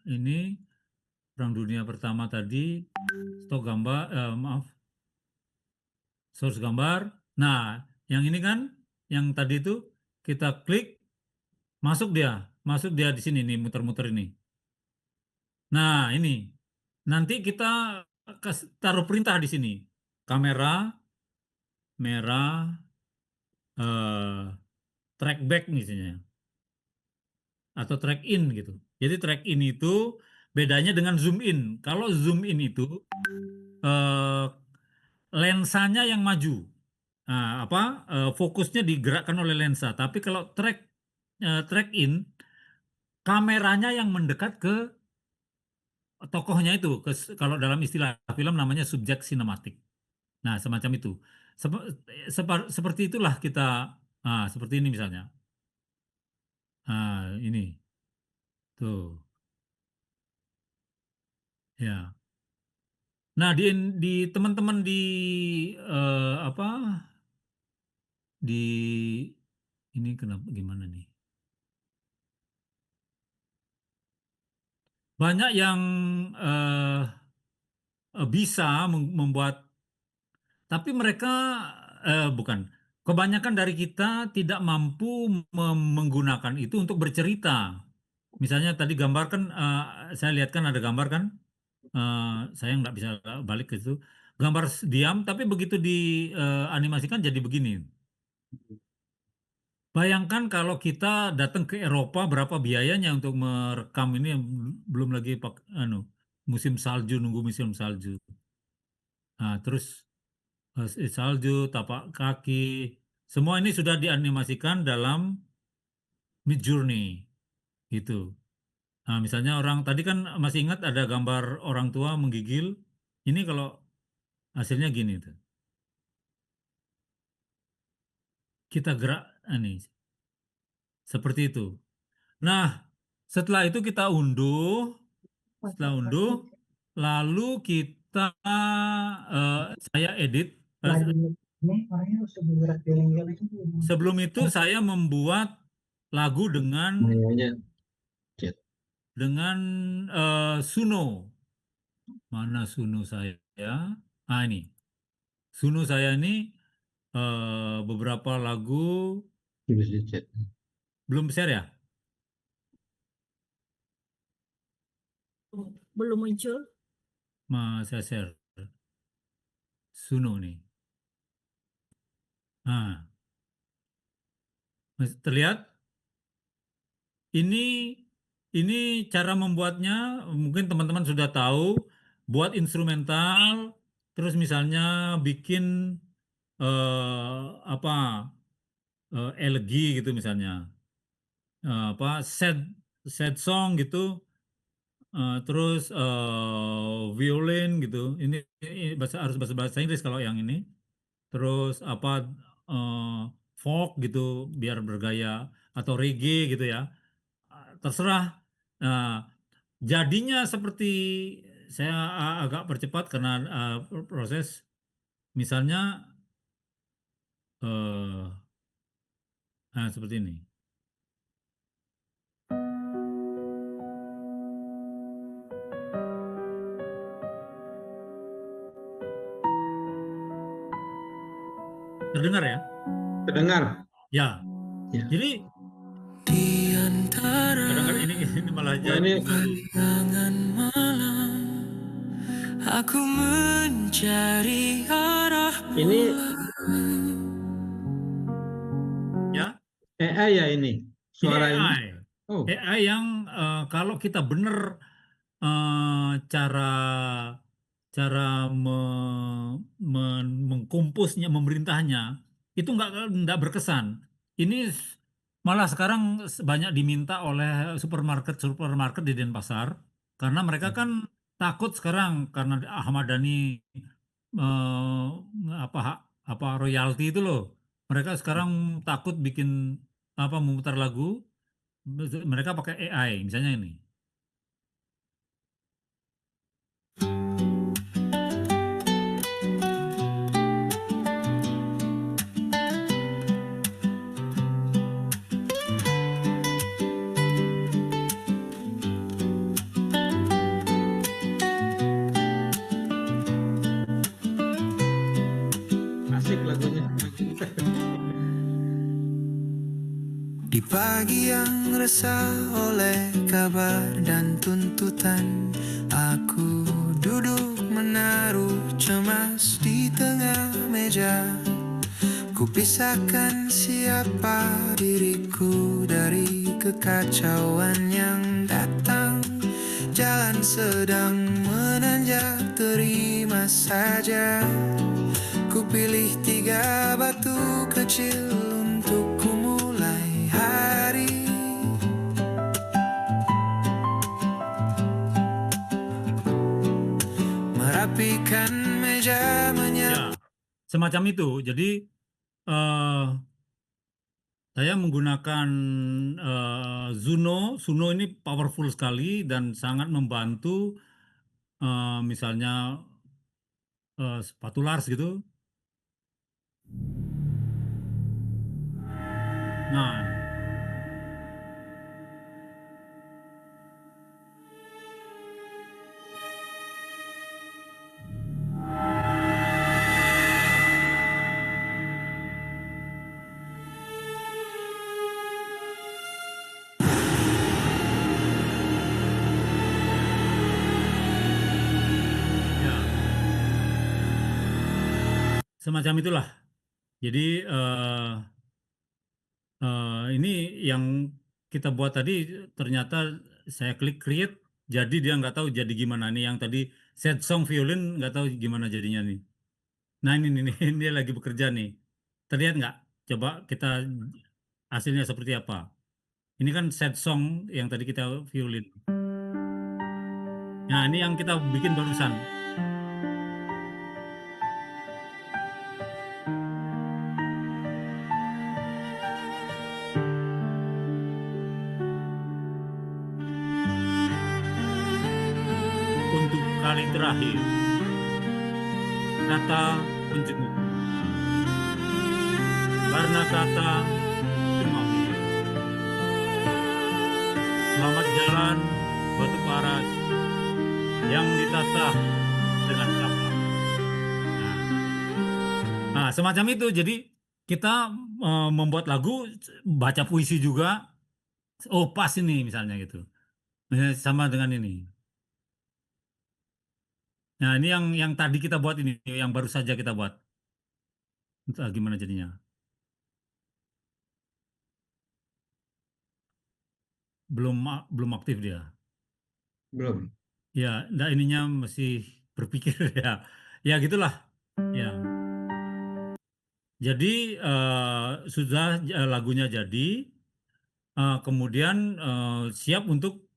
ini Perang Dunia Pertama tadi, stok gambar, maaf, source gambar. Nah, yang ini kan, yang tadi itu kita klik, masuk dia di sini nih, muter-muter ini. Nah, ini nanti kita taruh perintah di sini, kamera merah, track back misalnya, atau track in gitu. Jadi track in itu bedanya dengan zoom in. Kalau zoom in itu eh, lensanya yang maju. Nah, fokusnya digerakkan oleh lensa. Tapi kalau track in, kameranya yang mendekat ke tokohnya itu. Kalau dalam istilah film namanya subjek sinematik. Nah, semacam itu. Seperti itulah kita. Seperti ini misalnya. Ini tuh, ya. Nah, di teman-teman di apa di ini kenapa gimana nih? Banyak yang bisa membuat, tapi mereka bukan. Kebanyakan dari kita tidak mampu menggunakan itu untuk bercerita. Misalnya tadi gambar kan, saya lihat kan ada gambar kan, saya nggak bisa balik ke situ. Gambar diam, tapi begitu dianimasikan jadi begini. Bayangkan kalau kita datang ke Eropa, berapa biayanya untuk merekam ini, belum lagi musim salju, nunggu musim salju. Nah, terus salju, tapak kaki, semua ini sudah dianimasikan dalam Midjourney, gitu. Nah, misalnya orang tadi kan masih ingat ada gambar orang tua menggigil. Ini kalau hasilnya gini tuh. Kita gerak, ini seperti itu. Nah, setelah itu kita unduh, lalu kita saya edit. Lagi Ini orangnya harus bergerak geleng-geleng dulu. Sebelum itu saya membuat lagu dengan Namanya chat. Suno. Mana Suno saya? Ini. Suno saya ini beberapa lagu Tulis di chat. belum share ya? Belum muncul. Saya share. Suno nih. Nah, terlihat? Ini cara membuatnya, mungkin teman-teman sudah tahu, buat instrumental, terus misalnya bikin apa elegi gitu misalnya, apa sad song gitu, terus violin gitu. Ini harus bahasa Inggris kalau yang ini. Terus apa folk gitu, biar bergaya atau reggae gitu ya. Terserah. Nah, jadinya seperti saya agak percepat karena proses misalnya seperti ini. Terdengar ya? Terdengar? Ya. Ya. Jadi Di antara kadang-kadang ini malah Oh, ini bayangan malam, aku mencari arah ini ya. AI ya ini. Ini Suara ini. AI. Oh, AI yang kalau kita benar cara mengkomposnya, memerintahnya itu nggak berkesan. Ini malah sekarang banyak diminta oleh supermarket di Denpasar karena mereka kan takut sekarang karena Ahmad Dhani eh, apa royalti itu loh. Mereka sekarang takut bikin apa memutar lagu, mereka pakai AI misalnya ini. asik lagunya. di pagi yang resah oleh kabar dan tuntutan. Aku duduk menaruh cemas di tengah meja. Ku pisahkan siapa diriku dari kekacauan yang datang. Jalan sedang menanjak, terima saja. Ku pilih 3 batu kecil untuk ku mulai hari. Merapikan meja Ya, semacam itu. Jadi saya menggunakan Zuno. Zuno ini powerful sekali dan sangat membantu misalnya sepatu Lars gitu. Nah, ya, semacam itulah. Jadi ini yang kita buat tadi ternyata saya klik create, jadi dia nggak tahu jadi gimana nih. Yang tadi set song violin nggak tahu gimana jadinya nih. Nah ini nih dia lagi bekerja nih. Terlihat nggak? Coba kita hasilnya seperti apa? Ini kan set song yang tadi kita violin. Nah ini yang kita bikin barusan. Untuk kali terakhir, kata penjenguk. karena kata maaf. Selamat jalan batu paras yang ditata dengan kapal. Nah, semacam itu. Jadi kita membuat lagu, baca puisi juga. Oh, pas ini misalnya gitu. Sama dengan ini. Nah, ini yang tadi kita buat ini, yang baru saja kita buat. Entah gimana jadinya. Belum aktif dia. Belum. Ya, enggak, ininya masih berpikir ya. Ya gitulah. Ya. Jadi sudah lagunya jadi, kemudian siap untuk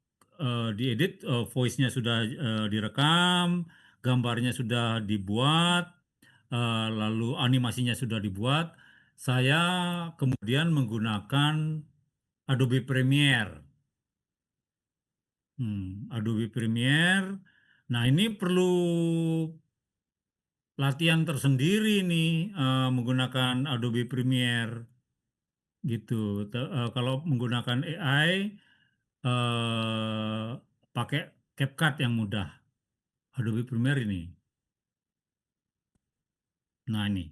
diedit, voice-nya sudah direkam, gambarnya sudah dibuat, lalu animasinya sudah dibuat. Saya kemudian menggunakan Adobe Premiere. Adobe Premiere. Nah, ini perlu latihan tersendiri nih, menggunakan Adobe Premiere gitu. Kalau menggunakan AI, pakai CapCut yang mudah. Adobe Premiere ini. Nah, ini.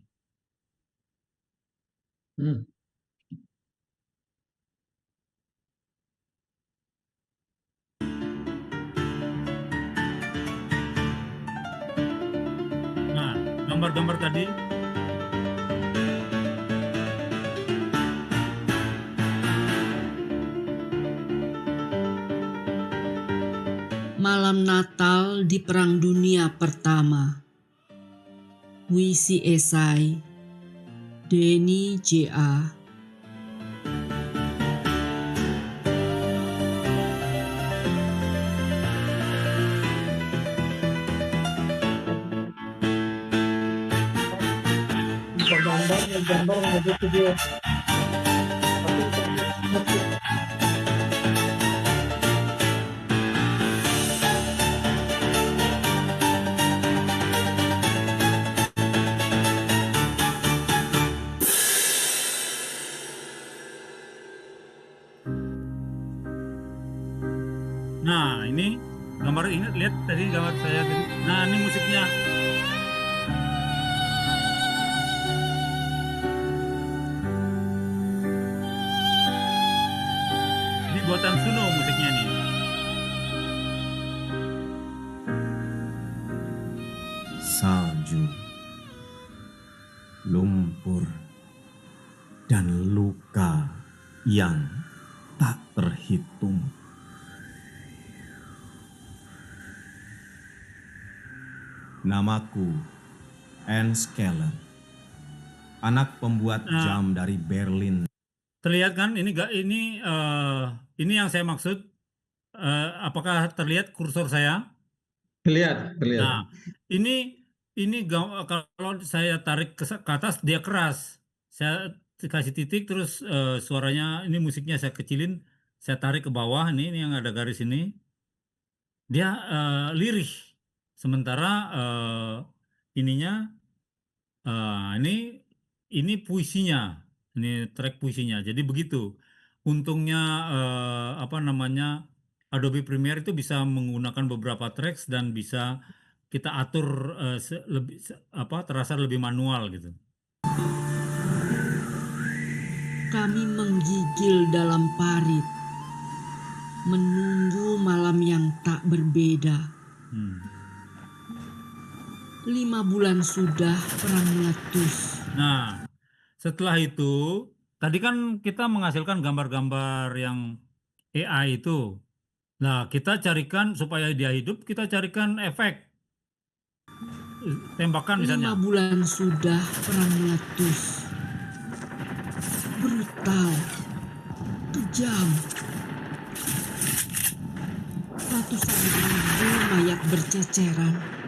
Hmm. Nah, gambar-gambar tadi. Malam Natal di Perang Dunia Pertama. Puisi esai Denny J.A. gambar menjadi video. Nah, ini gambar, ini lihat tadi gambar saya tadi. Nah, ini musiknya. Ini buatan Suno musiknya nih. Salju, lumpur, dan luka yang tak terhitung. Namaku Anne Skellen, anak pembuat jam dari Berlin. Terlihat kan? Ini yang saya maksud. Apakah terlihat kursor saya? Terlihat. Nah, ini kalau saya tarik ke atas dia keras. Saya kasih titik terus suaranya, ini musiknya saya kecilin, saya tarik ke bawah, ini yang ada garis ini. Dia lirih. Sementara ininya ini puisinya. Ini track puisinya. Jadi begitu. Untungnya Adobe Premiere itu bisa menggunakan beberapa tracks dan bisa kita atur terasa lebih manual gitu. Kami menggigil dalam parit, menunggu malam yang tak berbeda. 5 bulan sudah perang meletus. Nah, setelah itu, tadi kan kita menghasilkan gambar-gambar yang AI itu. Nah, kita carikan supaya dia hidup, kita carikan efek. Tembakan misalnya. 5 bulan sudah perang meletus. Brutal, kejam. Ratusan ribu mayat berceceran.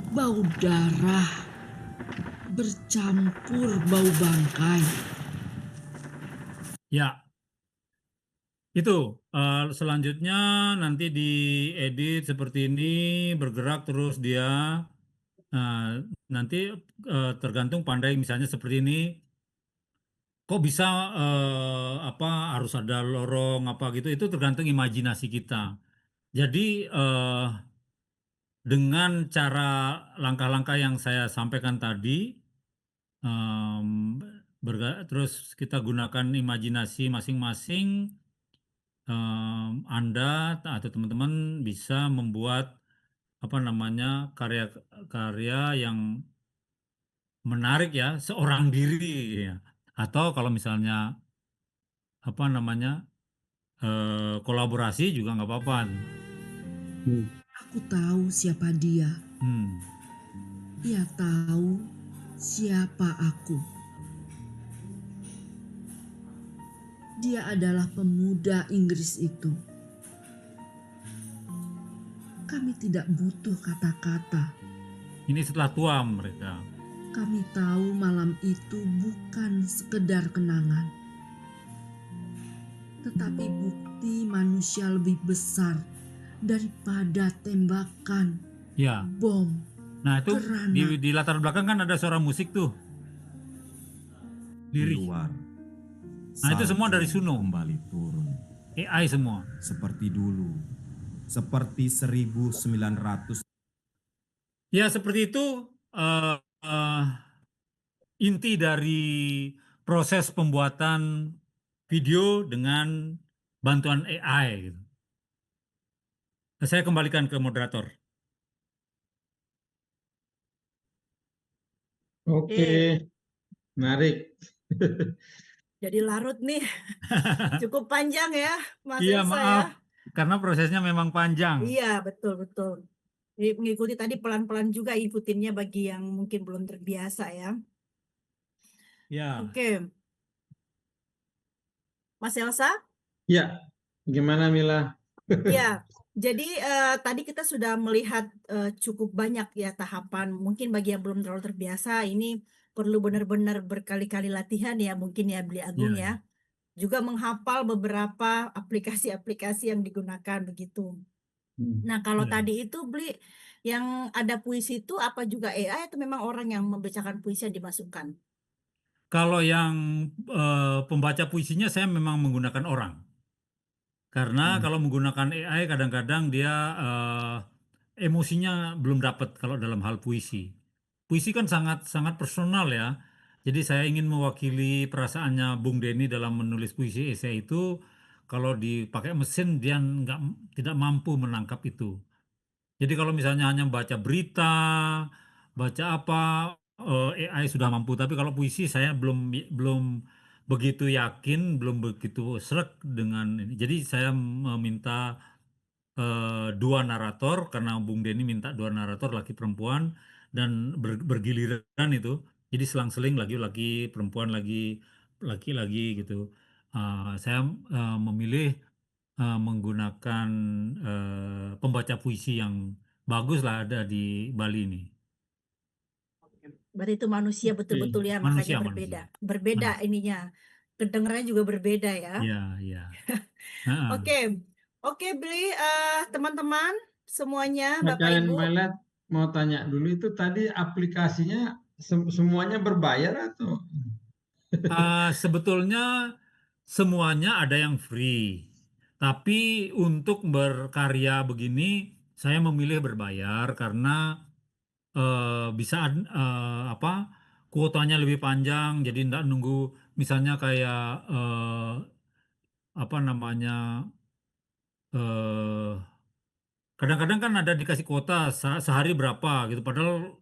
Bau darah bercampur bau bangkai. Ya, itu selanjutnya nanti diedit seperti ini, bergerak terus dia. Nanti tergantung pandai, misalnya seperti ini, kok bisa apa harus ada lorong apa gitu, itu tergantung imajinasi kita. Jadi dengan cara langkah-langkah yang saya sampaikan tadi, terus kita gunakan imajinasi masing-masing, Anda atau teman-teman bisa membuat apa namanya karya-karya yang menarik ya, seorang diri ya. Atau kalau misalnya apa namanya kolaborasi juga nggak apa-apa. Aku tahu siapa dia. Hmm. Ia tahu siapa aku. Dia adalah pemuda Inggris itu. Kami tidak butuh kata-kata. Ini setelah tua mereka. Kami tahu malam itu bukan sekedar kenangan, tetapi bukti manusia lebih besar daripada tembakan Ya. bom. Nah itu Kerana- di latar belakang kan ada suara musik tuh. Di Lirik. luar. Nah, itu semua dari salju Suno. kembali turun. AI semua. Seperti dulu. Seperti 1900. Ya seperti itu inti dari proses pembuatan video dengan bantuan AI. Gitu. Nah, saya kembalikan ke moderator. Oke, menarik. Jadi larut nih. Cukup panjang ya, Mas Iya Elsa ya. maaf, karena prosesnya memang panjang. Iya, betul. Jadi mengikuti tadi pelan-pelan juga ikutinnya bagi yang mungkin belum terbiasa ya. Ya. Oke. Mas Elsa? Ya, gimana Mila? Ya, jadi tadi kita sudah melihat cukup banyak ya tahapan. Mungkin bagi yang belum terlalu terbiasa, ini perlu benar-benar berkali-kali latihan ya mungkin ya Beli Agung Iya, ya. Juga menghafal beberapa aplikasi-aplikasi yang digunakan begitu. Nah, kalau Iya. tadi itu Beli, yang ada puisi itu apa juga AI atau memang orang yang membacakan puisi yang dimasukkan? Kalau yang pembaca puisinya saya memang menggunakan orang. Karena kalau menggunakan AI kadang-kadang dia emosinya belum dapat kalau dalam hal puisi. Puisi kan sangat sangat personal ya. Jadi saya ingin mewakili perasaannya Bung Denny dalam menulis puisi esai itu. Kalau dipakai mesin dia tidak mampu menangkap itu. Jadi kalau misalnya hanya baca berita, baca apa, AI sudah mampu. Tapi kalau puisi saya belum belum begitu yakin, belum begitu srek dengan ini. Jadi saya meminta dua narator karena Bung Denny minta dua narator laki perempuan dan bergiliran itu. Jadi selang-seling laki-laki perempuan lagi gitu. Saya memilih menggunakan pembaca puisi yang bagus lah ada di Bali ini. Berarti itu manusia betul-betul ya, Manusia, makanya berbeda. Berbeda ininya. Kedengarannya juga berbeda ya. Iya. Heeh. Oke, Beli, teman-teman semuanya, Nah, Bapak kalian Ibu. Mila mau tanya dulu itu tadi aplikasinya semuanya berbayar atau? Sebetulnya semuanya ada yang free, tapi untuk berkarya begini saya memilih berbayar karena bisa apa kuotanya lebih panjang, jadi tidak nunggu misalnya kayak apa namanya eh, kadang-kadang kan ada dikasih kuota sehari berapa gitu, padahal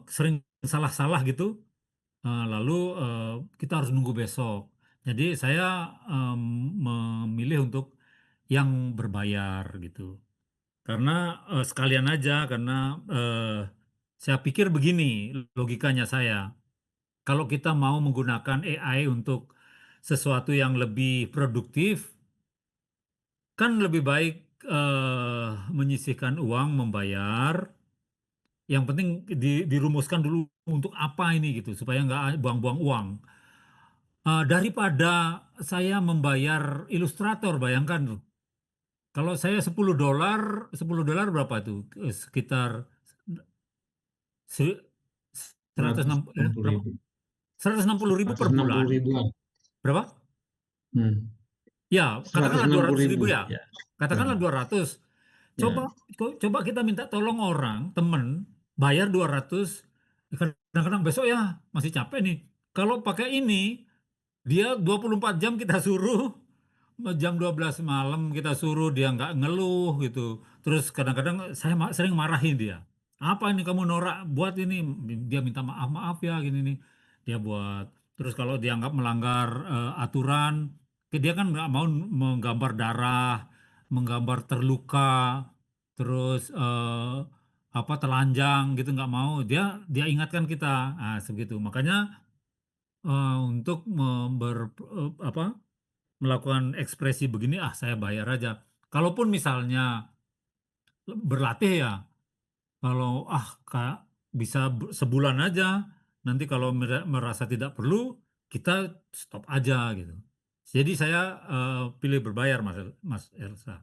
sering salah-salah gitu. Lalu kita harus nunggu besok. Jadi saya em, memilih untuk yang berbayar gitu. Karena sekalian aja, karena saya pikir begini logikanya saya. Kalau kita mau menggunakan AI untuk sesuatu yang lebih produktif, kan lebih baik menyisihkan uang membayar. Yang penting dirumuskan dulu untuk apa ini gitu, supaya nggak buang-buang uang. Daripada saya membayar ilustrator, bayangkan tuh. Kalau saya $10 berapa tuh? Sekitar se- 160 160.000. berapa? 160.000 per 160 bulan. ribuan. Berapa? Hmm. Ya, katakanlah 160.000 200.000 ya. ya. Katakanlah Hmm. 200. Ya. Coba kita minta tolong orang, temen, bayar 200. Kadang-kadang besok ya masih capek nih. Kalau pakai ini, dia 24 jam kita suruh, jam 12 malam kita suruh, dia nggak ngeluh gitu. Terus kadang-kadang saya sering marahin dia. Apa ini kamu norak buat ini? Dia minta maaf ya gini nih. Dia buat. Terus kalau dianggap melanggar aturan, dia kan nggak mau menggambar darah, menggambar terluka, terus apa telanjang gitu nggak mau. Dia ingatkan kita. Nah, segitu. Makanya untuk apa melakukan ekspresi begini, saya bayar aja. Kalaupun misalnya berlatih ya, kalau Kak bisa sebulan aja, nanti kalau merasa tidak perlu, kita stop aja gitu. Jadi saya pilih berbayar, Mas Elsa,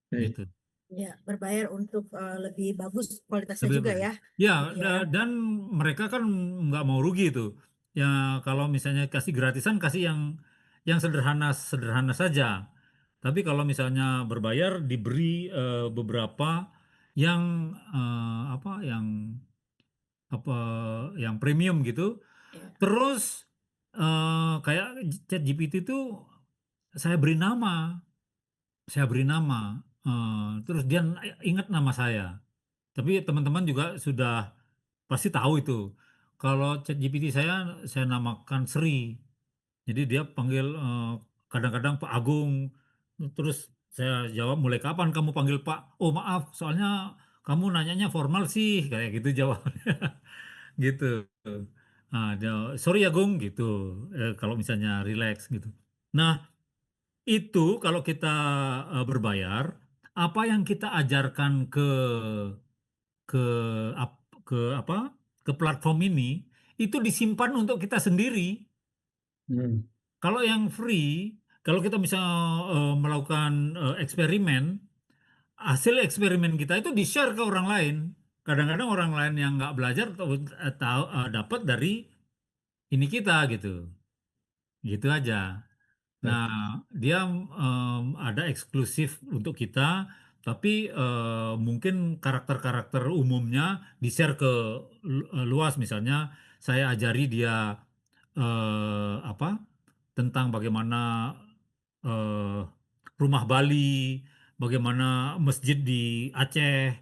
Baik. gitu. Ya, berbayar untuk lebih bagus kualitasnya Lebih juga bagus. ya. Ya, Gitu ya. dan mereka kan nggak mau rugi tuh. Ya, kalau misalnya kasih gratisan, kasih yang sederhana saja. Tapi kalau misalnya berbayar, diberi beberapa yang apa, yang premium gitu. Ya. Terus kayak ChatGPT itu saya beri nama, terus dia ingat nama saya. Tapi teman-teman juga sudah pasti tahu itu. Kalau ChatGPT saya namakan Sri. Jadi dia panggil kadang-kadang Pak Agung. Terus saya jawab, mulai kapan kamu panggil Pak? Oh maaf, soalnya kamu nanyanya formal sih, kayak gitu jawabnya. Gitu. Sorry ya Gung, gitu. Kalau misalnya relax gitu. Nah, itu kalau kita berbayar, apa yang kita ajarkan ke ke apa ke platform ini itu disimpan untuk kita sendiri. Hmm. Kalau yang free, kalau kita bisa melakukan eksperimen, hasil eksperimen kita itu di-share ke orang lain. Kadang-kadang orang lain yang nggak belajar dapat dari ini kita gitu, gitu aja. Baik. Nah, dia ada eksklusif untuk kita, tapi mungkin karakter-karakter umumnya di-share ke luas. Misalnya, saya ajari dia apa tentang bagaimana eh, rumah Bali, bagaimana masjid di Aceh.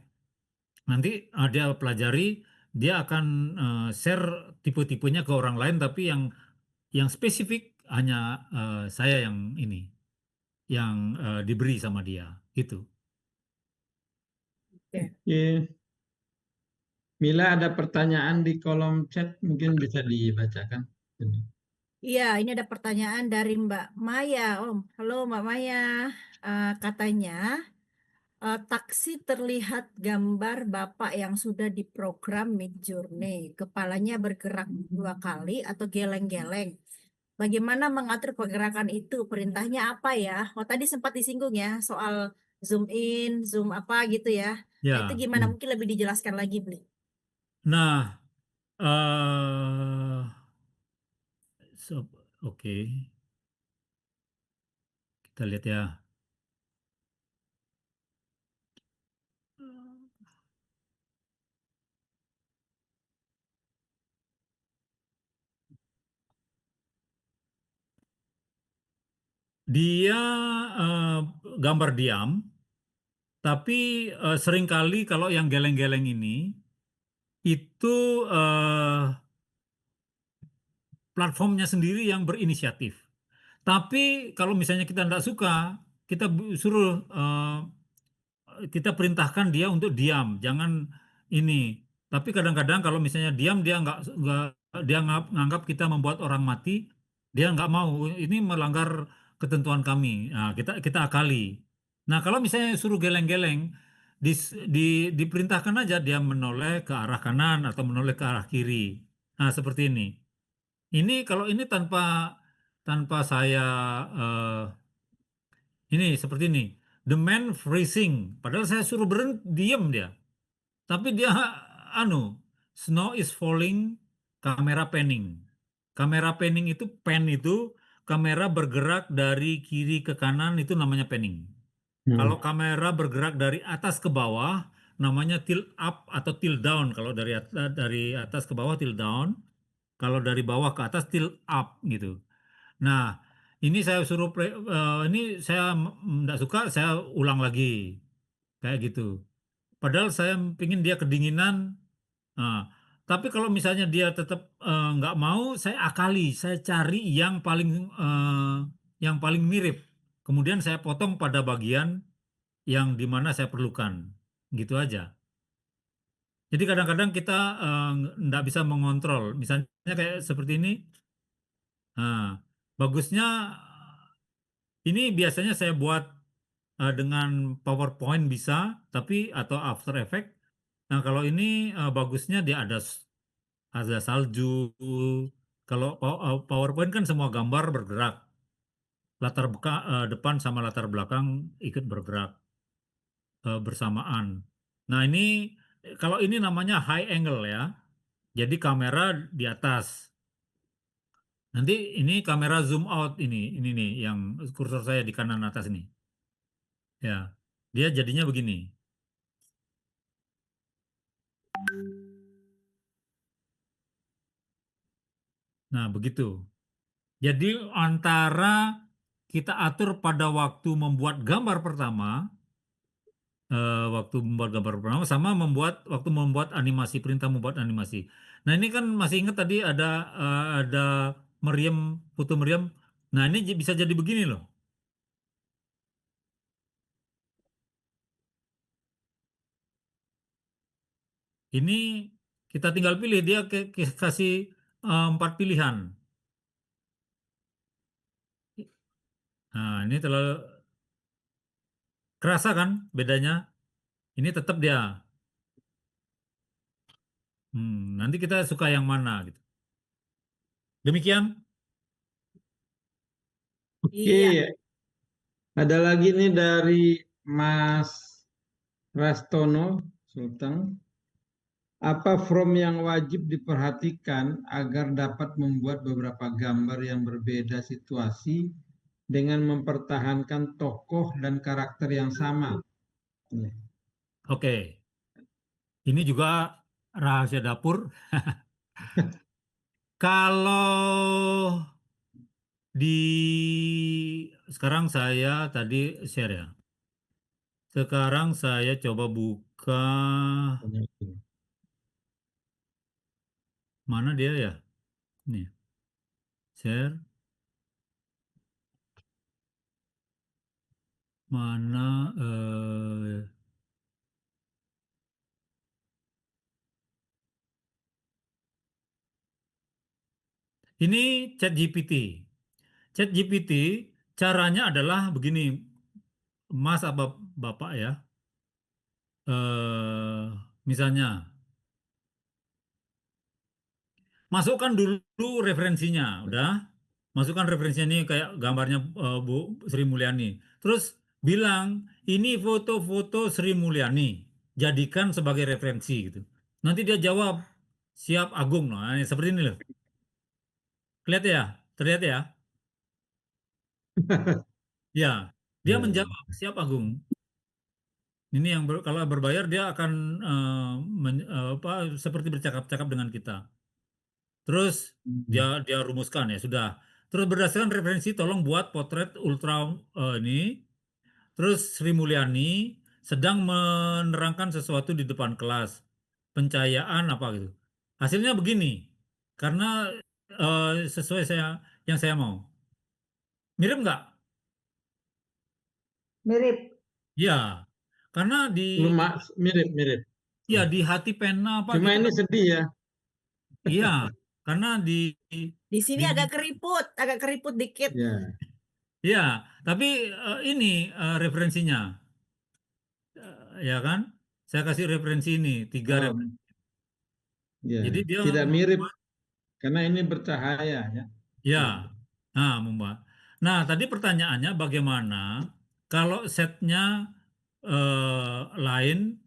Nanti dia pelajari, dia akan share tipe-tipenya ke orang lain, tapi yang spesifik hanya saya yang ini, yang diberi sama dia, gitu. Oke. Oke. Mila ada pertanyaan di kolom chat, mungkin bisa dibacakan. Iya, ini ada pertanyaan dari Mbak Maya, Om. Halo Mbak Maya. Katanya taksi terlihat gambar Bapak yang sudah diprogram Midjourney. Kepalanya bergerak 2 kali atau geleng-geleng. Bagaimana mengatur pergerakan itu? Perintahnya apa ya? Oh, tadi sempat disinggung ya soal zoom in, zoom apa gitu ya. Nah, itu Ya, gimana? Mungkin lebih dijelaskan lagi, Bli. nah, oke, kita lihat ya. Dia eh, gambar diam, tapi seringkali kalau yang geleng-geleng ini itu platformnya sendiri yang berinisiatif. Tapi kalau misalnya kita tidak suka, kita suruh kita perintahkan dia untuk diam, jangan ini. Tapi kadang-kadang kalau misalnya diam, dia nganggap kita membuat orang mati, dia nggak mau. Ini melanggar ketentuan kami. Nah, kita akali. Nah, kalau misalnya suruh geleng-geleng, diperintahkan aja dia menoleh ke arah kanan atau menoleh ke arah kiri. Nah, seperti ini. Ini kalau ini tanpa tanpa saya ini seperti ini. The man freezing. Padahal saya suruh berhenti, diem dia. Tapi dia snow is falling, kamera panning. Kamera panning itu kamera bergerak dari kiri ke kanan itu namanya panning. Kalau kamera bergerak dari atas ke bawah namanya tilt up atau tilt down. Kalau dari atas ke bawah tilt down, kalau dari bawah ke atas tilt up gitu. Nah, ini saya ini saya tidak suka, saya ulang lagi kayak gitu. Padahal saya pingin dia kedinginan. Nah, tapi kalau misalnya dia tetap nggak mau, saya akali, saya cari yang paling mirip. Kemudian saya potong pada bagian yang dimana saya perlukan, gitu aja. Jadi kadang-kadang kita nggak bisa mengontrol. Misalnya kayak seperti ini. Nah, bagusnya ini biasanya saya buat dengan PowerPoint bisa, tapi atau After Effects. Nah, kalau ini bagusnya dia ada salju. Kalau PowerPoint kan semua gambar bergerak, depan sama latar belakang ikut bergerak bersamaan. Nah, ini kalau ini namanya high angle ya. Jadi kamera di atas. Nanti ini kamera zoom out ini nih yang kursor saya di kanan atas ini. Ya, dia jadinya begini. Nah, begitu. Jadi antara kita atur pada waktu membuat gambar pertama, sama waktu membuat animasi, perintah membuat animasi. Nah, ini kan masih ingat tadi ada meriam, foto meriam. Nah, ini bisa jadi begini loh. Ini kita tinggal pilih, dia kasih 4 pilihan. Nah, ini terlalu kerasa kan bedanya? Ini tetap dia. Nanti kita suka yang mana gitu. Demikian. Oke, Iya. ada lagi nih dari Mas Rastono Sultan. Apa from yang wajib diperhatikan agar dapat membuat beberapa gambar yang berbeda situasi dengan mempertahankan tokoh dan karakter yang sama? Oke. Ini juga rahasia dapur. Kalau sekarang saya tadi share ya. Sekarang saya coba buka mana dia ya? Nih. Share. Mana ini ChatGPT. ChatGPT caranya adalah begini, Mas apa Bapak ya. Misalnya, masukkan dulu referensinya, udah. Masukkan referensinya ini kayak gambarnya Bu Sri Mulyani. Terus bilang, ini foto-foto Sri Mulyani. Jadikan sebagai referensi gitu. Nanti dia jawab, siap Agung. Nah, ini seperti ini loh. Kelihatan ya? Terlihat ya? Ya, dia menjawab, siap Agung. Ini yang kalau berbayar dia akan seperti bercakap-cakap dengan kita. Terus dia rumuskan ya sudah. Terus berdasarkan referensi tolong buat potret ultra ini. Terus Sri Mulyani sedang menerangkan sesuatu di depan kelas. Pencahayaan apa gitu. Hasilnya begini. Karena sesuai yang saya mau. Mirip nggak? Mirip. Ya. Karena mirip. ya di hati pena apa Cuma kita ini sedih ya. iya, karena Di sini di agak keriput dikit. Ya. ya, tapi ini referensinya. Ya kan? Saya kasih referensi ini, 3 Oh, referensi. ya. Jadi dia Tidak mirip karena ini bercahaya ya. ya. Nah, membuat. Nah, tadi pertanyaannya bagaimana kalau setnya lain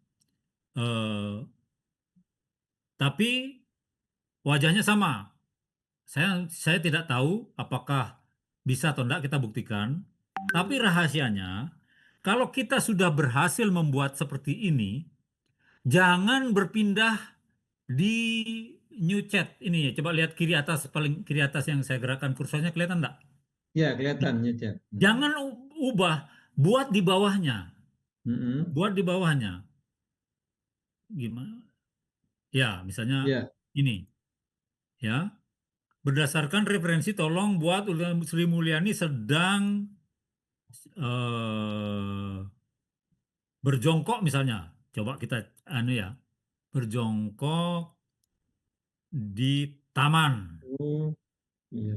tapi wajahnya sama. Saya tidak tahu apakah bisa atau tidak kita buktikan. Tapi rahasianya, kalau kita sudah berhasil membuat seperti ini, jangan berpindah di new chat ini. Coba lihat kiri atas, paling kiri atas yang saya gerakkan kursornya, kelihatan enggak? Ya, kelihatan ya, Chat. Jangan ubah, buat di bawahnya. Mm-mm. Buat di bawahnya. Gimana? Ya, misalnya Ya, ini. Ya, berdasarkan referensi tolong buat Sri Mulyani sedang berjongkok misalnya. Coba kita anu ya, berjongkok di taman. oh, iya.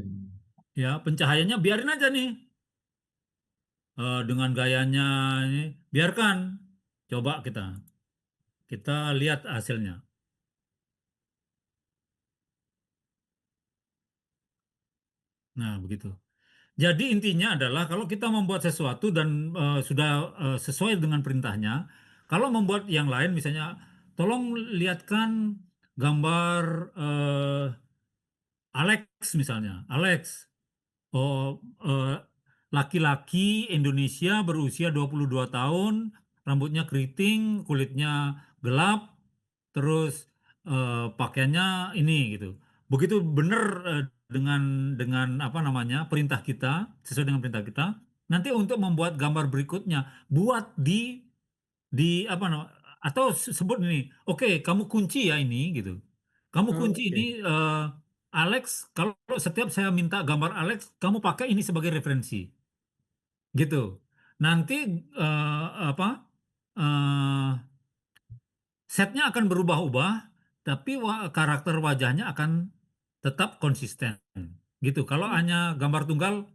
Ya, pencahayaannya biarin aja nih. Dengan gayanya ini, biarkan. Coba kita lihat hasilnya. Nah, begitu. Jadi intinya adalah kalau kita membuat sesuatu dan sudah sesuai dengan perintahnya, kalau membuat yang lain misalnya, tolong lihatkan gambar Alex misalnya. Alex, oh, laki-laki Indonesia berusia 22 tahun, rambutnya keriting, kulitnya gelap, terus pakaiannya ini gitu. Begitu benar dengan apa namanya perintah kita, sesuai dengan perintah kita. Nanti untuk membuat gambar berikutnya, buat di apa namanya, atau sebut ini, oke, kamu kunci ya ini gitu. Kamu Oh, kunci ini oke. Alex, kalau setiap saya minta gambar Alex, kamu pakai ini sebagai referensi, gitu. Nanti apa? eh, setnya akan berubah-ubah, tapi karakter wajahnya akan tetap konsisten. Gitu. Kalau hanya gambar tunggal,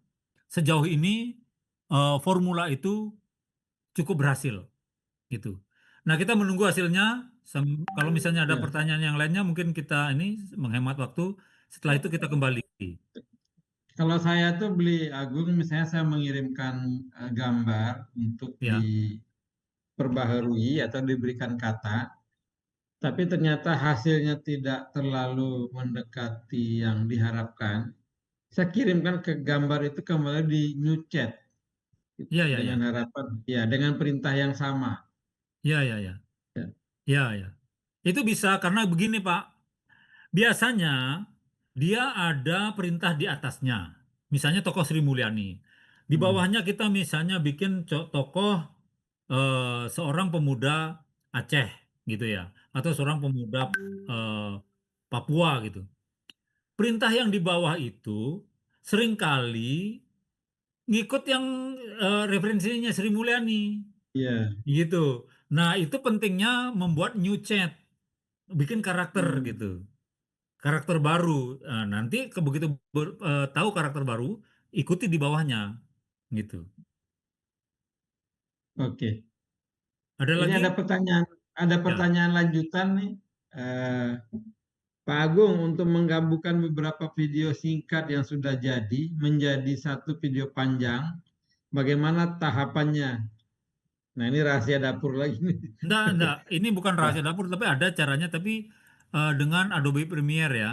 sejauh ini formula itu cukup berhasil. Gitu. Nah, kita menunggu hasilnya. Kalau misalnya ada Ya. pertanyaan yang lainnya, mungkin kita ini menghemat waktu. Setelah itu kita kembali. Kalau saya tuh beli Agung, misalnya saya mengirimkan gambar untuk Ya, diperbaharui atau diberikan kata, tapi ternyata hasilnya tidak terlalu mendekati yang diharapkan. Saya kirimkan ke gambar itu kembali di new chat ya, ya, dengan ya, harapan, ya dengan perintah yang sama. ya, ya, ya, Ya. ya, ya. Itu bisa karena begini, Pak. Biasanya dia ada perintah di atasnya. Misalnya tokoh Sri Mulyani. Di Hmm. bawahnya kita misalnya bikin tokoh seorang pemuda Aceh gitu ya, atau seorang pemuda eh, Papua gitu. Perintah yang di bawah itu seringkali ngikut yang referensinya Sri Mulyani Iya. gitu. Nah, itu pentingnya membuat new chat, bikin karakter Hmm. gitu. Karakter baru. Nah, nanti begitu tahu karakter baru, ikuti di bawahnya gitu. Oke. Ada Ini lagi? ada Ya. pertanyaan lanjutan nih. Eh, Pak Agung, untuk menggabungkan beberapa video singkat yang sudah jadi menjadi satu video panjang, bagaimana tahapannya? Nah, ini rahasia dapur lagi nih. Enggak. Ini bukan rahasia Wah. dapur, tapi ada caranya. Tapi dengan Adobe Premiere ya.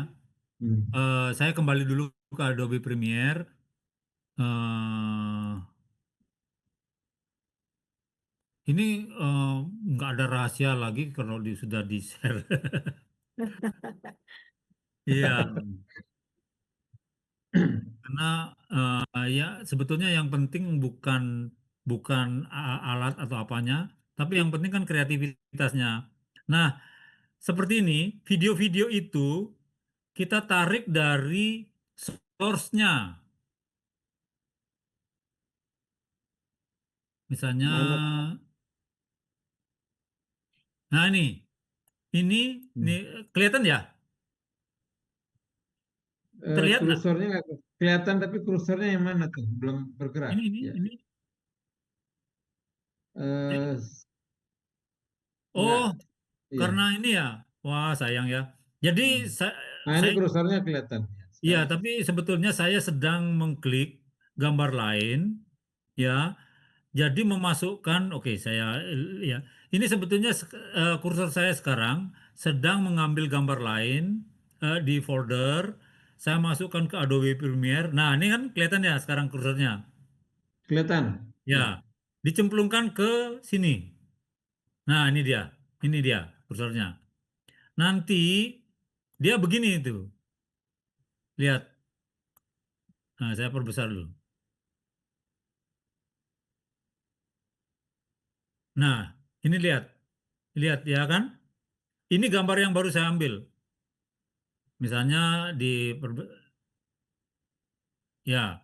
Hmm. Saya kembali dulu ke Adobe Premiere. eh ini nggak ada rahasia lagi kalau sudah di-share. Iya, karena ya sebetulnya yang penting bukan bukan alat atau apanya, tapi yang penting kan kreativitasnya. Nah, seperti ini, video-video itu kita tarik dari source-nya. Misalnya, Mana? nah ini Hmm. nih kelihatan ya? Terlihat nggak? Kursornya nggak kelihatan, tapi kursornya yang mana tuh? Belum bergerak. Ya. Ini. Eh, Oh, nggak. Iya. karena ini ya. Wah, sayang ya. Jadi Hmm. saya, Nah, ini saya kursornya kelihatan. Ya, iya, sekarang. tapi sebetulnya saya sedang mengklik gambar lain, ya. Jadi memasukkan, oke, saya ya. Ini sebetulnya kursor saya sekarang sedang mengambil gambar lain di folder. saya masukkan ke Adobe Premiere. Nah, ini kan kelihatan ya sekarang kursornya. Kelihatan? Ya, dicemplungkan ke sini. Nah, ini dia kursornya. Nanti dia begini itu. Lihat. Nah, saya perbesar dulu. Nah, ini lihat. Lihat ya kan? Ini gambar yang baru saya ambil. Misalnya ya.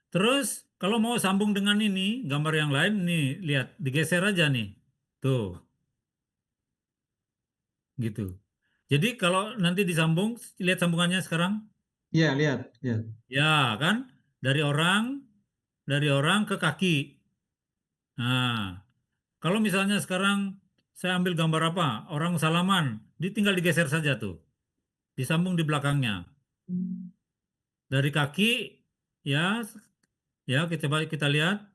Terus kalau mau sambung dengan ini, gambar yang lain nih, lihat, digeser aja nih. Tuh, gitu. Jadi kalau nanti disambung, lihat sambungannya sekarang. Iya, lihat, lihat. Ya, kan? Dari orang ke kaki. Nah, kalau misalnya sekarang saya ambil gambar apa? Orang salaman, tinggal digeser saja tuh. Disambung di belakangnya. Dari kaki, ya, ya kita lihat.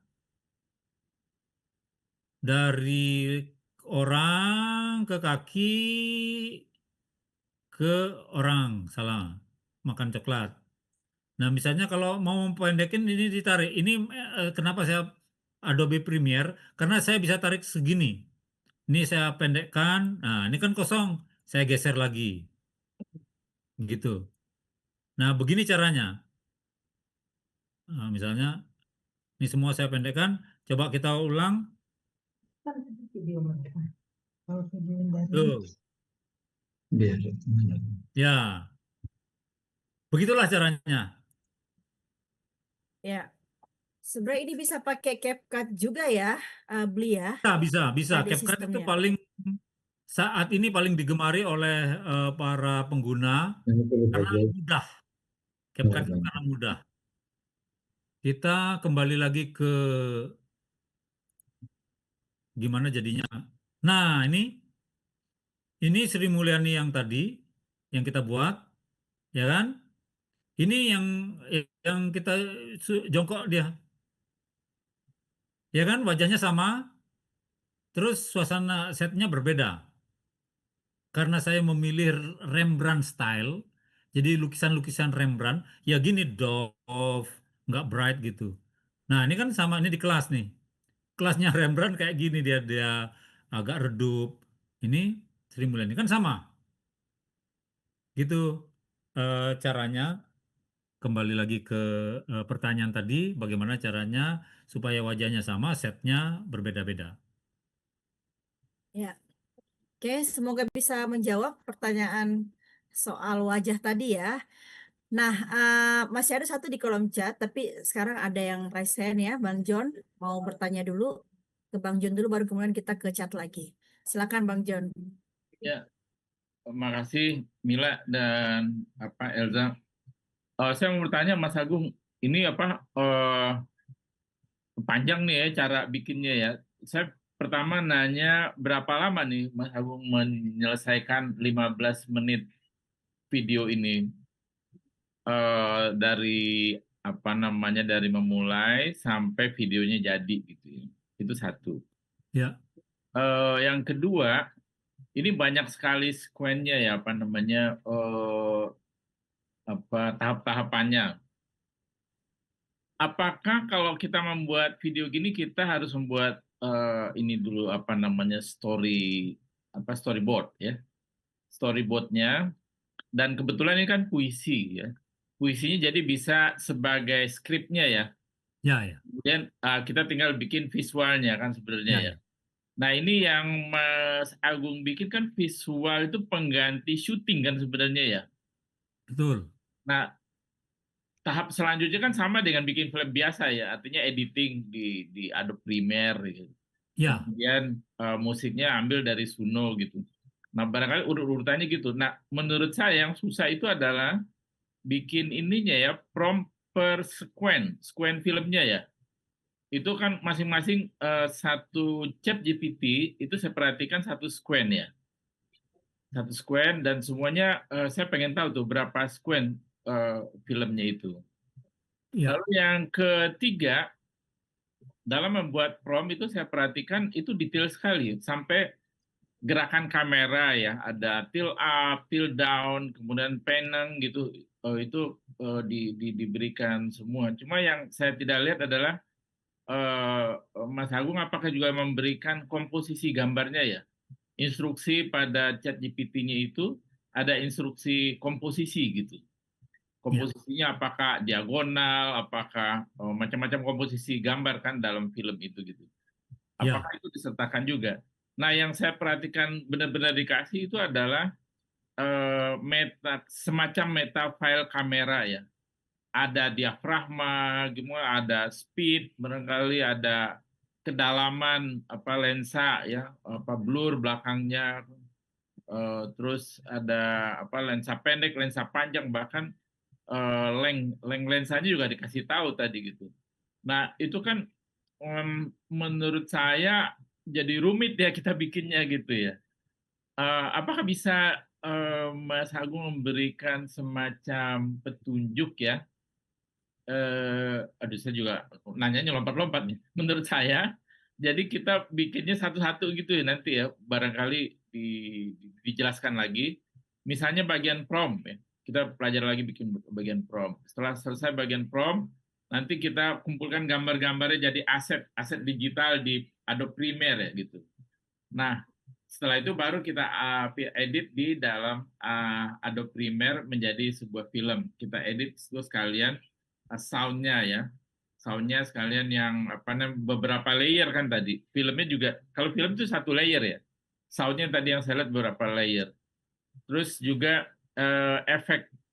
Dari orang ke kaki ke orang, salah, makan coklat. Nah, misalnya kalau mau mempendekin ini ditarik. Ini kenapa saya Adobe Premiere? Karena saya bisa tarik segini. Ini saya pendekkan. Nah, ini kan kosong. Saya geser lagi. Gitu. Nah, begini caranya. Nah, misalnya ini semua saya pendekkan. Coba kita ulang. Kan video mereka. Kalau video dari Tuh. Biar. Ya. Begitulah caranya. Ya, sebenarnya ini bisa pakai CapCut juga ya, Beli ya. Bisa. Ada CapCut itu sistemnya. saat ini paling digemari oleh para pengguna karena mudah. CapCut itu karena mudah. Kita kembali lagi ke gimana jadinya. Nah, ini Sri Mulyani yang tadi yang kita buat, ya kan? Ini yang kita jongkok dia. Ya kan? Wajahnya sama, terus suasana setnya berbeda. Karena saya memilih Rembrandt style, jadi lukisan-lukisan Rembrandt, ya gini doff, nggak bright gitu. Nah, ini kan sama, ini di kelas nih. Kelasnya Rembrandt kayak gini, dia agak redup. Ini Sri Mulyani kan sama. Gitu caranya. Kembali lagi ke pertanyaan tadi, bagaimana caranya supaya wajahnya sama, setnya berbeda-beda. Ya. Oke, semoga bisa menjawab pertanyaan soal wajah tadi ya. Nah, masih ada satu di kolom chat, tapi sekarang ada yang raise hand ya, Bang John. Mau bertanya dulu ke Bang John dulu, baru kemudian kita ke chat lagi. Silakan Bang John. Ya, makasih Mila dan Elza. Saya mau bertanya Mas Agung, ini panjang nih ya cara bikinnya ya. Saya pertama nanya berapa lama nih Mas Agung menyelesaikan 15 menit video ini dari dari memulai sampai videonya jadi gitu ya. Itu satu. Ya. Yang kedua, ini banyak sekali sequence-nya ya tahap-tahapannya. Apakah kalau kita membuat video gini kita harus membuat ini dulu storyboard ya, storyboardnya, dan kebetulan ini kan puisi ya, puisinya jadi bisa sebagai skripnya ya. Ya. Kemudian kita tinggal bikin visualnya kan sebenarnya ya. Nah ini yang Mas Agung bikin kan visual itu pengganti syuting kan sebenarnya ya. Betul. Nah, tahap selanjutnya kan sama dengan bikin film biasa ya, artinya editing di Adobe Premiere gitu. Ya. Kemudian musiknya ambil dari Suno gitu. Nah, barangkali urut-urutannya gitu. Nah, menurut saya yang susah itu adalah bikin ininya ya, prompt per sequence filmnya ya. Itu kan masing-masing satu ChatGPT itu saya perhatikan satu sequence ya. Satu sequence dan semuanya saya pengen tahu tuh berapa sequence filmnya itu. Ya. Lalu yang ketiga, dalam membuat prompt itu saya perhatikan itu detail sekali. Sampai gerakan kamera ya, ada tilt up, tilt down, kemudian panning gitu, itu diberikan semua. Cuma yang saya tidak lihat adalah Mas Agung apakah juga memberikan komposisi gambarnya ya? Instruksi pada ChatGPT-nya itu ada instruksi komposisi gitu. Komposisinya apakah diagonal, apakah macam-macam komposisi gambar kan dalam film itu gitu. Ya. Apakah itu disertakan juga? Nah, yang saya perhatikan benar-benar dikasih itu adalah semacam meta file kamera ya. Ada diafragma, gimana, ada speed, barangkali ada kedalaman lensa ya, blur belakangnya, terus ada lensa pendek, lensa panjang, bahkan length lensanya juga dikasih tahu tadi gitu. Nah, itu kan menurut saya jadi rumit ya kita bikinnya gitu ya. Apakah bisa Mas Agung memberikan semacam petunjuk ya? Aduh, saya juga nanyanya lompat-lompat nih. Menurut saya, jadi kita bikinnya satu-satu gitu ya nanti ya, barangkali dijelaskan lagi. Misalnya bagian prompt ya, kita pelajari lagi bikin bagian prompt. Setelah selesai bagian prompt, nanti kita kumpulkan gambar-gambarnya jadi aset digital di Adobe Premiere ya gitu. Nah, setelah itu baru kita edit di dalam Adobe Premiere menjadi sebuah film. Kita edit terus sekalian sound-nya ya. Sound-nya sekalian yang beberapa layer kan tadi. Filmnya juga, kalau film itu satu layer ya. Sound-nya tadi yang saya lihat beberapa layer. Terus juga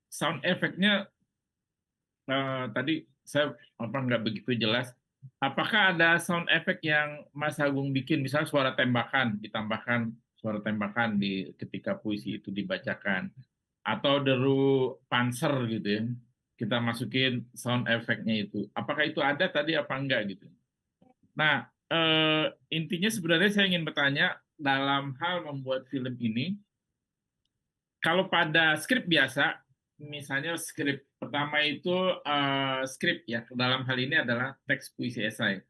sound efeknya tadi saya nggak begitu jelas. Apakah ada sound effect yang Mas Agung bikin, misalnya suara tembakan, ditambahkan suara tembakan ketika puisi itu dibacakan, atau deru panser gitu ya, kita masukin sound effect-nya itu. Apakah itu ada tadi apa enggak gitu? Nah, intinya sebenarnya saya ingin bertanya dalam hal membuat film ini, kalau pada skrip biasa, misalnya skrip pertama itu skrip ya, dalam hal ini adalah teks puisi esai.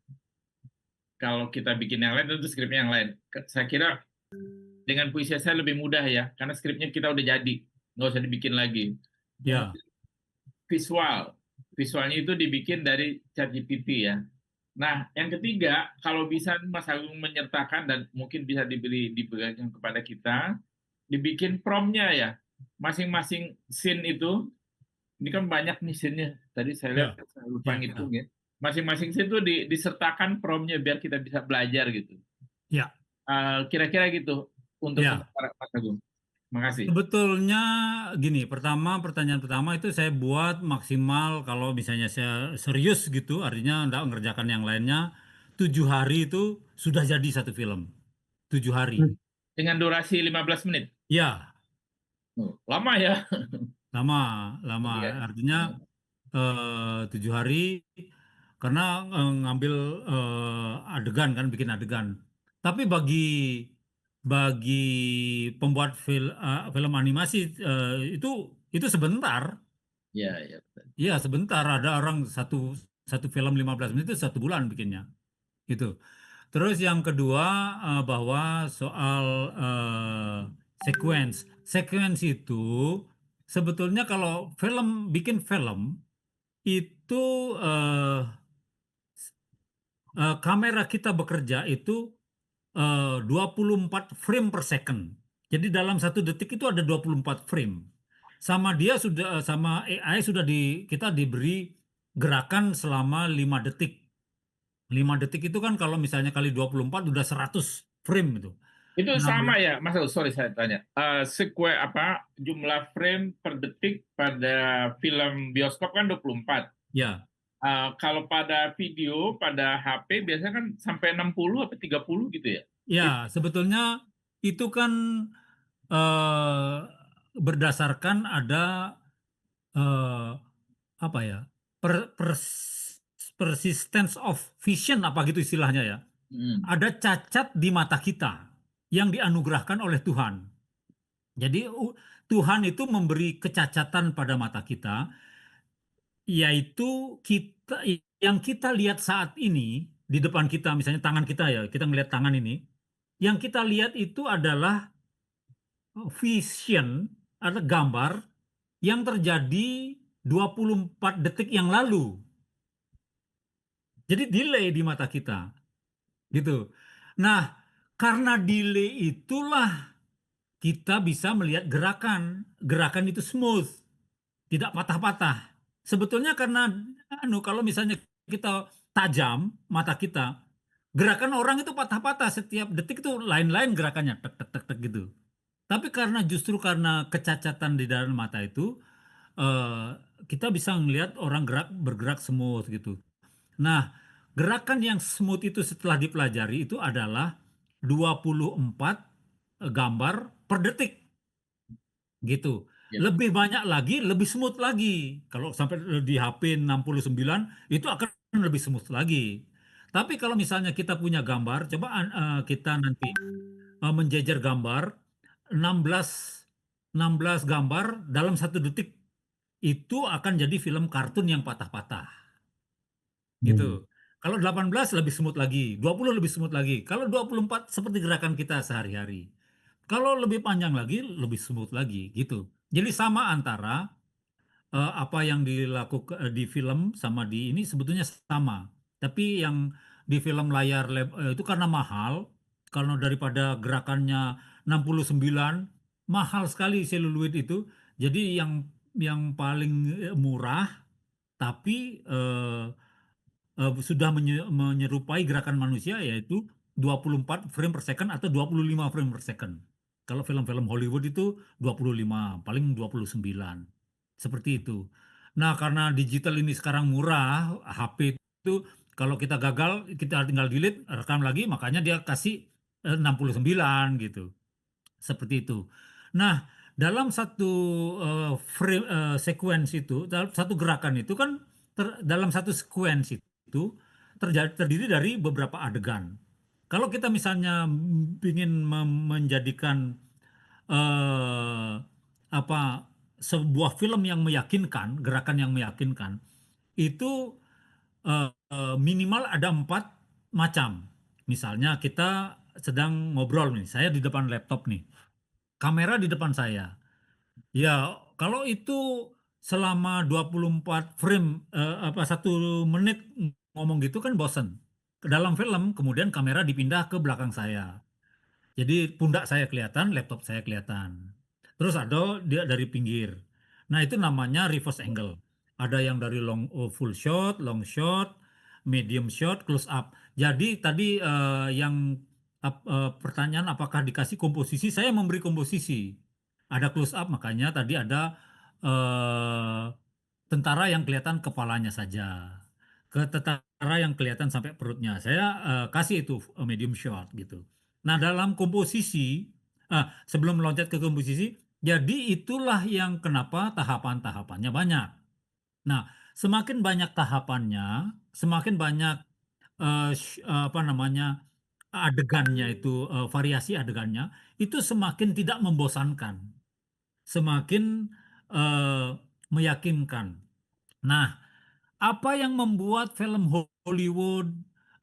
Kalau kita bikin yang lain tentu skripnya yang lain. Saya kira dengan puisi esai lebih mudah ya, karena skripnya kita udah jadi, nggak usah dibikin lagi. Ya. Visualnya itu dibikin dari ChatGPT ya. Nah, yang ketiga, kalau bisa Mas Agung menyertakan dan mungkin bisa diberikan kepada kita, dibikin prompt-nya ya. Masing-masing scene itu, ini kan banyak nih scene-nya. Tadi saya lihat, saya lupa ngitung ya. Masing-masing scene itu disertakan prompt-nya biar kita bisa belajar gitu. Ya. Kira-kira gitu untuk Mas Agung. Makasih. Sebetulnya gini, pertanyaan pertama itu saya buat maksimal kalau misalnya saya serius gitu, artinya enggak mengerjakan yang lainnya, 7 hari itu sudah jadi satu film. 7 hari. Dengan durasi 15 menit? Ya. Lama ya? Lama. Artinya 7 hari karena ngambil adegan kan, bikin adegan. Tapi bagi pembuat film animasi itu sebentar. Iya. Iya, sebentar. Ada orang satu film 15 menit itu 1 bulan bikinnya. Gitu. Terus yang kedua bahwa soal sequence itu sebetulnya kalau bikin film itu kamera kita bekerja itu 24 frame per second. Jadi dalam 1 detik itu ada 24 frame. Sama AI sudah kita diberi gerakan selama 5 detik. 5 detik itu kan kalau misalnya kali 24 udah 100 frame itu. Itu sama ya, Mas, sorry saya tanya. Jumlah frame per detik pada film bioskop kan 24. Ya. Kalau pada video, pada HP biasanya kan sampai 60 atau 30 gitu ya? Ya, sebetulnya itu kan berdasarkan ada persistence of vision apa gitu istilahnya ya. Ada cacat di mata kita yang dianugerahkan oleh Tuhan. Jadi Tuhan itu memberi kecacatan pada mata kita, yaitu yang kita lihat saat ini di depan kita, misalnya tangan kita ya, kita ngelihat tangan ini, yang kita lihat itu adalah vision atau gambar yang terjadi 24 detik yang lalu. Jadi delay di mata kita, gitu. Nah, karena delay itulah kita bisa melihat gerakan. Gerakan itu smooth, tidak patah-patah. Sebetulnya karena kalau misalnya kita tajam mata kita, gerakan orang itu patah-patah setiap detik itu lain-lain gerakannya, tek tek tek tek gitu. Tapi justru karena kecacatan di dalam mata itu, kita bisa melihat orang bergerak smooth gitu. Nah, gerakan yang smooth itu setelah dipelajari itu adalah 24 gambar per detik gitu. Ya. Lebih banyak lagi, lebih smooth lagi. Kalau sampai di HP 69 itu akan lebih smooth lagi. Tapi kalau misalnya kita punya gambar, coba kita nanti menjejer gambar 16 gambar dalam 1 detik, itu akan jadi film kartun yang patah-patah gitu. Kalau 18 lebih smooth lagi, 20 lebih smooth lagi. Kalau 24 seperti gerakan kita sehari-hari. Kalau lebih panjang lagi, lebih smooth lagi gitu. Jadi sama antara apa yang dilakukan di film sama di ini sebetulnya sama. Tapi yang di film layar itu karena mahal, karena daripada gerakannya 69, mahal sekali seluloid itu. Jadi yang paling murah tapi sudah menyerupai gerakan manusia, yaitu 24 frame per second atau 25 frame per second. Kalau film-film Hollywood itu 25, paling 29. Seperti itu. Nah, karena digital ini sekarang murah, HP itu kalau kita gagal, kita tinggal delete, rekam lagi, makanya dia kasih 69 gitu. Seperti itu. Nah, dalam satu frame sequence itu, dalam satu gerakan itu kan dalam satu sequence itu terdiri dari beberapa adegan. Kalau kita misalnya ingin menjadikan eh, apa sebuah film yang meyakinkan, gerakan yang meyakinkan, itu minimal ada 4 macam. Misalnya kita sedang ngobrol nih, saya di depan laptop nih, kamera di depan saya. Ya, kalau itu selama 24 frame 1 menit ngomong gitu kan bosen. Ke dalam film kemudian kamera dipindah ke belakang saya. Jadi pundak saya kelihatan, laptop saya kelihatan. Terus ada dia dari pinggir. Nah, itu namanya reverse angle. Ada yang dari full shot, long shot, medium shot, close up. Jadi tadi yang pertanyaan apakah dikasih komposisi, saya memberi komposisi. Ada close up, makanya tadi ada eh, tentara yang kelihatan kepalanya saja. Ke tentara yang kelihatan sampai perutnya. Saya kasih itu medium shot gitu. Nah, dalam komposisi, sebelum meloncat ke komposisi, jadi itulah yang kenapa tahapan-tahapannya banyak. Nah, semakin banyak tahapannya, semakin banyak apa namanya adegannya itu, variasi adegannya, itu semakin tidak membosankan, semakin meyakinkan. Nah, apa yang membuat film Hollywood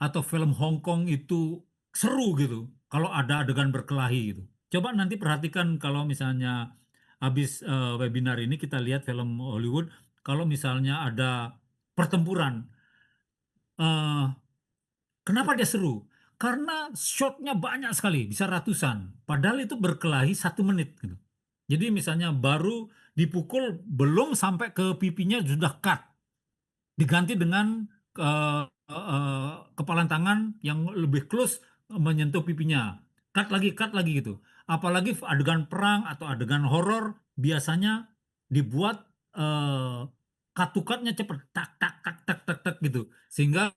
atau film Hong Kong itu seru gitu? Kalau ada adegan berkelahi gitu. Coba nanti perhatikan kalau misalnya habis webinar ini kita lihat film Hollywood, kalau misalnya ada pertempuran, eh, kenapa dia seru? Karena shotnya banyak sekali, bisa ratusan. Padahal itu berkelahi 1 menit gitu. Jadi misalnya baru dipukul, belum sampai ke pipinya sudah cut, diganti dengan kepalan tangan yang lebih close menyentuh pipinya. Cut lagi gitu. Apalagi adegan perang atau adegan horor biasanya dibuat cut to cut-nya cepet, tak tak tak tak tak tak gitu, sehingga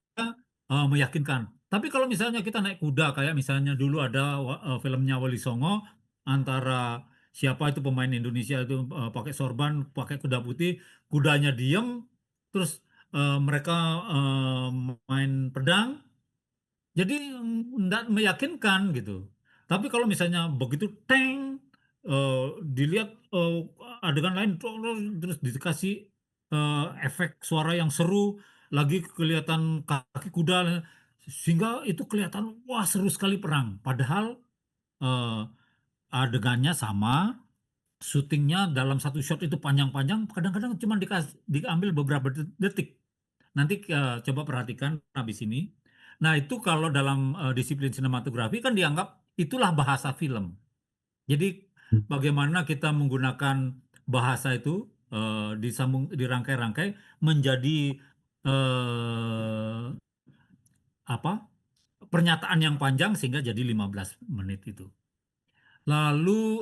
meyakinkan. Tapi kalau misalnya kita naik kuda, kayak misalnya dulu ada filmnya Wali Songo, antara siapa itu pemain Indonesia itu pakai sorban, pakai kuda putih, kudanya diem, terus mereka main pedang, jadi tidak meyakinkan gitu. Tapi kalau misalnya begitu tank, dilihat adegan lain, terus dikasih efek suara yang seru, lagi kelihatan kaki kuda, sehingga itu kelihatan wah seru sekali perang. Padahal adegannya sama, syutingnya dalam satu shot itu panjang-panjang, kadang-kadang cuma diambil beberapa detik. Nanti coba perhatikan habis ini. Nah, itu kalau dalam disiplin sinematografi kan dianggap itulah bahasa film. Jadi bagaimana kita menggunakan bahasa itu dirangkai-rangkai menjadi apa? Pernyataan yang panjang sehingga jadi 15 menit itu. Lalu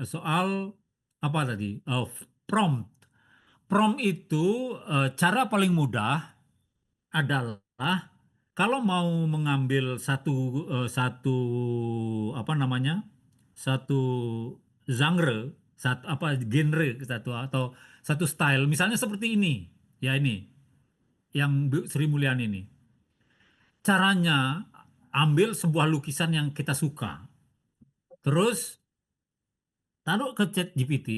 soal apa tadi? Prompt. Prompt itu cara paling mudah adalah kalau mau mengambil satu apa namanya? Satu genre, genre atau satu style, misalnya seperti ini. Ya ini yang Sri Mulyani ini. Caranya ambil sebuah lukisan yang kita suka. Terus taruh ke ChatGPT,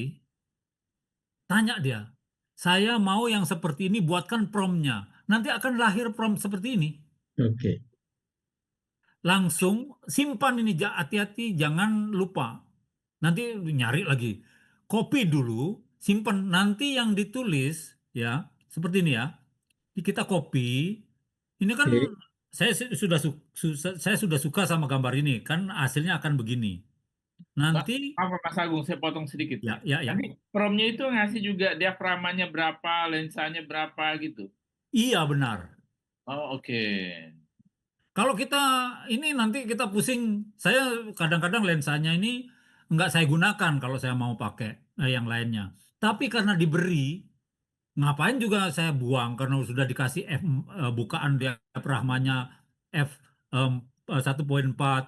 tanya dia, saya mau yang seperti ini, buatkan promptnya. Nanti akan lahir prompt seperti ini. Oke. Langsung simpan ini, hati-hati jangan lupa. Nanti nyari lagi. Copy dulu, simpan. Nanti yang ditulis ya, seperti ini ya. Kita copy. Ini kan Oke. saya sudah suka sama gambar ini, kan hasilnya akan begini. Nanti Mas Agung, saya potong sedikit. ya. Nanti promnya itu ngasih juga diaframanya berapa, lensanya berapa gitu. Iya benar. Oh, oke. Kalau kita ini nanti kita pusing, saya kadang-kadang lensanya ini nggak saya gunakan kalau saya mau pakai yang lainnya. Tapi karena diberi, ngapain juga saya buang karena sudah dikasih bukaan diafragmanya f 1,4,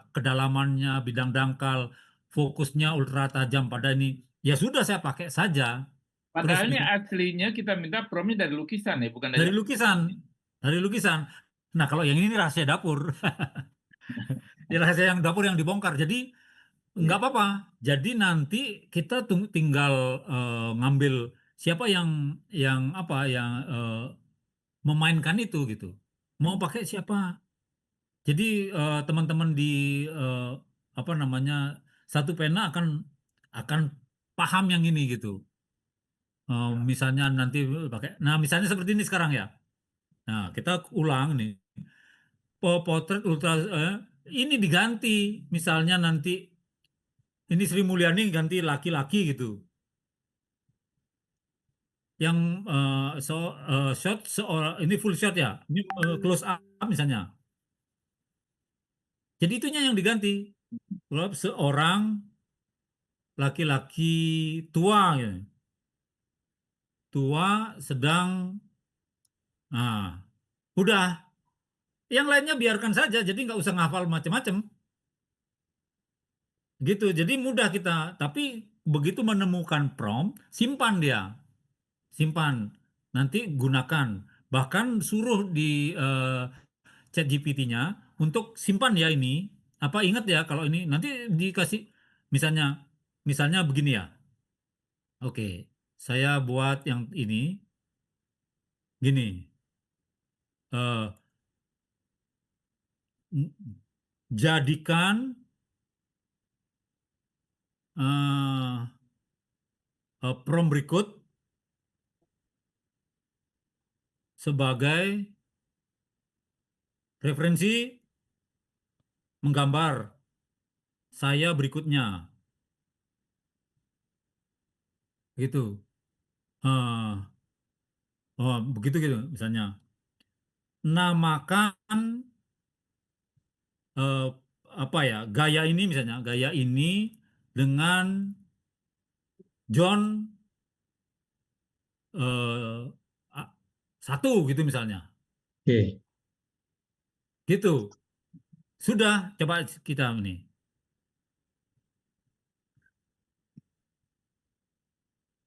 kedalamannya bidang dangkal, fokusnya ultra tajam pada ini. Ya sudah saya pakai saja. Padahal ini aslinya kita minta promnya dari lukisan ya, bukan dari lukisan. Nah, kalau yang ini rahasia dapur. Ya, rahasia yang dapur yang dibongkar. Jadi nggak apa-apa. Jadi nanti kita tinggal ngambil siapa yang memainkan itu gitu. Mau pakai siapa? Jadi teman-teman di apa namanya satu pena akan paham yang ini gitu. Misalnya nanti pakai. Nah, misalnya seperti ini sekarang ya. Nah, kita ulang nih. Potret ultra ini diganti. Misalnya nanti ini Sri Mulyani ganti laki-laki gitu. Yang shot ini full shot ya. Ini close up misalnya. Jadi itunya yang diganti. Seorang laki-laki tua ya. Tua sedang udah. Yang lainnya biarkan saja, jadi nggak usah ngafal macam-macam. Gitu, jadi mudah kita. Tapi begitu menemukan prompt, simpan dia. Simpan. Nanti gunakan. Bahkan suruh di ChatGPT-nya untuk simpan ya ini. Apa ingat ya kalau ini nanti dikasih misalnya begini ya. Oke, saya buat yang ini gini. Jadikan prompt berikut sebagai referensi menggambar saya berikutnya, gitu. Begitu gitu misalnya. Namakan apa ya gaya ini misalnya gaya ini dengan John 1 gitu misalnya. Oke. Gitu. Sudah, coba kita ini.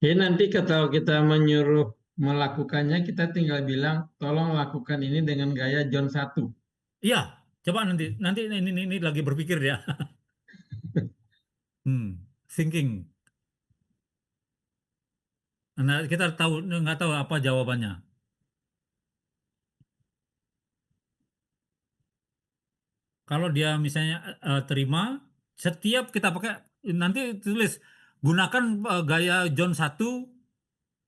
Jadi nanti kalau kita menyuruh melakukannya, kita tinggal bilang, tolong lakukan ini dengan gaya John 1. Iya, coba nanti ini lagi berpikir ya. Thinking. Nah, kita nggak tahu apa jawabannya. Kalau dia misalnya terima, Setiap kita pakai, nanti tulis gunakan gaya John 1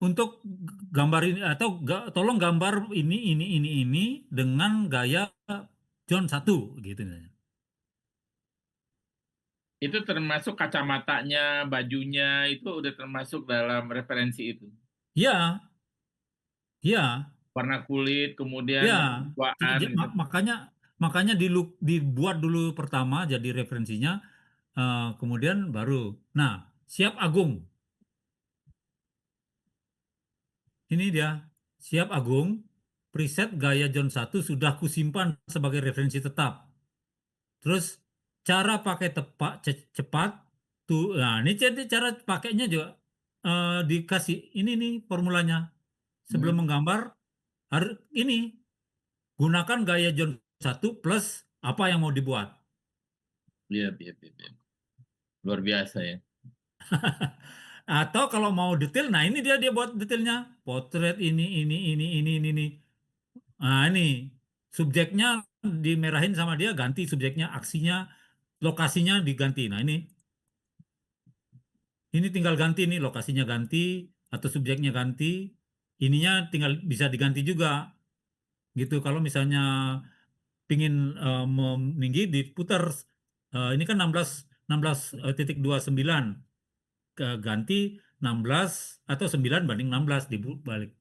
untuk gambar ini, atau tolong gambar ini dengan gaya John 1 gitu. Itu termasuk kacamatanya, bajunya, itu udah termasuk dalam referensi itu. Ya, ya, Warna kulit, kemudian ya. bawaan gitu. Makanya dibuat dulu pertama jadi referensinya, kemudian baru. Nah, siap Agung. Ini dia, siap Agung. Preset gaya John 1 sudah kusimpan sebagai referensi tetap. Terus cara pakai cepat tuh. Nah, ini jadi cara pakainya juga dikasih ini nih formulanya. Sebelum menggambar harus ini, gunakan gaya John 1 plus apa yang mau dibuat. Iya. Luar biasa ya. Atau kalau mau detail, nah ini dia buat detailnya. Potret ini. Nah ini subjeknya dimerahin sama dia, ganti subjeknya, aksinya, lokasinya diganti. Nah ini tinggal ganti nih, lokasinya ganti atau subjeknya ganti. Ininya tinggal bisa diganti juga. Gitu. Kalau misalnya pingin meninggi diputar. Ini kan 16,29 ganti 16 atau 9 banding 16 dibalik.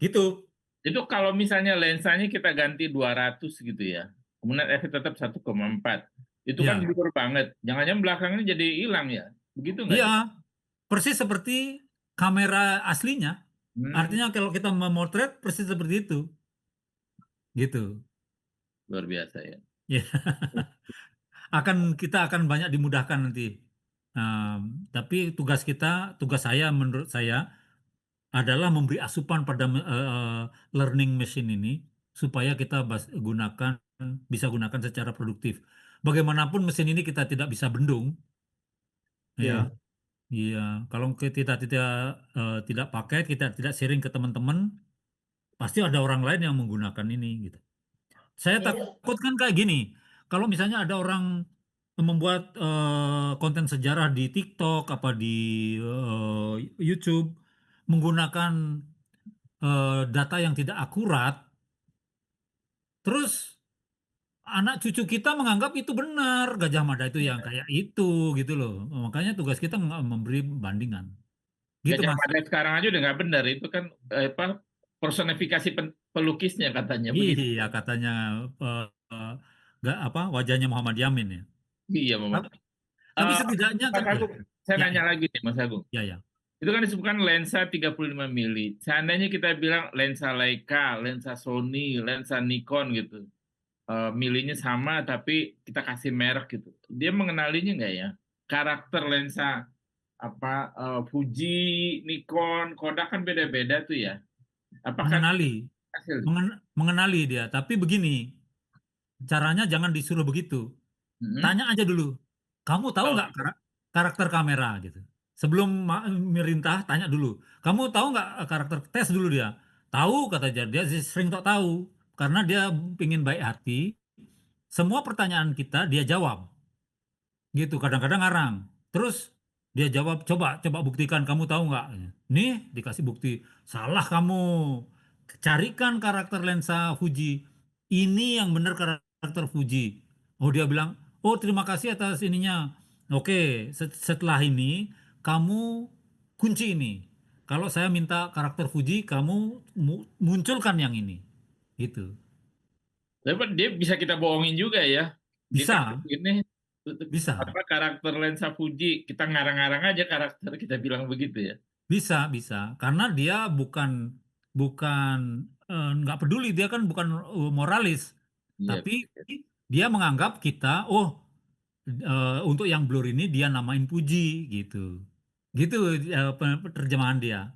Gitu. Itu kalau misalnya lensanya kita ganti 200 gitu ya. Kemudian efek tetap 1,4. Itu kan Ya. blur banget. Jangan-jangan belakangnya jadi hilang ya. Begitu nggak? Iya, persis seperti kamera aslinya. Artinya kalau kita memotret persis seperti itu. Gitu. Luar biasa ya. Ya. Kita akan banyak dimudahkan nanti. Tapi tugas saya menurut saya adalah memberi asupan pada learning machine ini supaya kita bisa gunakan secara produktif. Bagaimanapun mesin ini kita tidak bisa bendung, ya. Iya, kalau kita tidak pakai, kita tidak sharing ke teman-teman, pasti ada orang lain yang menggunakan ini gitu. Saya takut kan kayak gini. Kalau misalnya ada orang membuat konten sejarah di TikTok apa di YouTube menggunakan data yang tidak akurat, terus anak cucu kita menganggap itu benar, Gajah Mada itu yang kayak itu gitu loh. Makanya tugas kita memberi bandingan. Gitu Gajah Mas. Mada sekarang aja udah nggak benar. Itu kan personifikasi pelukisnya katanya begitu. Iya katanya wajahnya Muhammad Yamin ya. Iya, Mama. Tapi setidaknya Mas kan Agung, saya nanya lagi nih Mas Agung. Ya. Itu kan disebutkan lensa 35 mili. Seandainya kita bilang lensa Leica, lensa Sony, lensa Nikon gitu. Milinya sama tapi kita kasih merek gitu. Dia mengenalinya nggak ya? Karakter lensa Fuji, Nikon, Kodak kan beda-beda tuh ya. Apakah mengenali dia, tapi begini. Caranya jangan disuruh begitu. Tanya aja dulu. Kamu tahu nggak karakter kamera gitu? Sebelum merintah, tanya dulu. Kamu tahu nggak karakter, tes dulu dia. Tahu kata dia sering tahu karena dia pingin baik hati. Semua pertanyaan kita dia jawab. Gitu, kadang-kadang ngarang. Terus dia jawab, coba buktikan, kamu tahu nggak? Nih dikasih bukti. Salah kamu. Carikan karakter lensa Fuji. Ini yang benar karakter Fuji. Oh dia bilang, oh terima kasih atas ininya. Oke, setelah ini kamu kunci ini. Kalau saya minta karakter Fuji, kamu munculkan yang ini. Gitu. Tapi dia bisa kita bohongin juga ya. Bisa. Ini bisa. Karakter lensa Fuji, kita ngarang-ngarang aja karakter, kita bilang begitu ya. Bisa. Karena dia bukan nggak peduli, dia kan bukan moralis. Tapi dia menganggap kita, untuk yang blur ini dia namain Fuji gitu. Gitu terjemahan dia.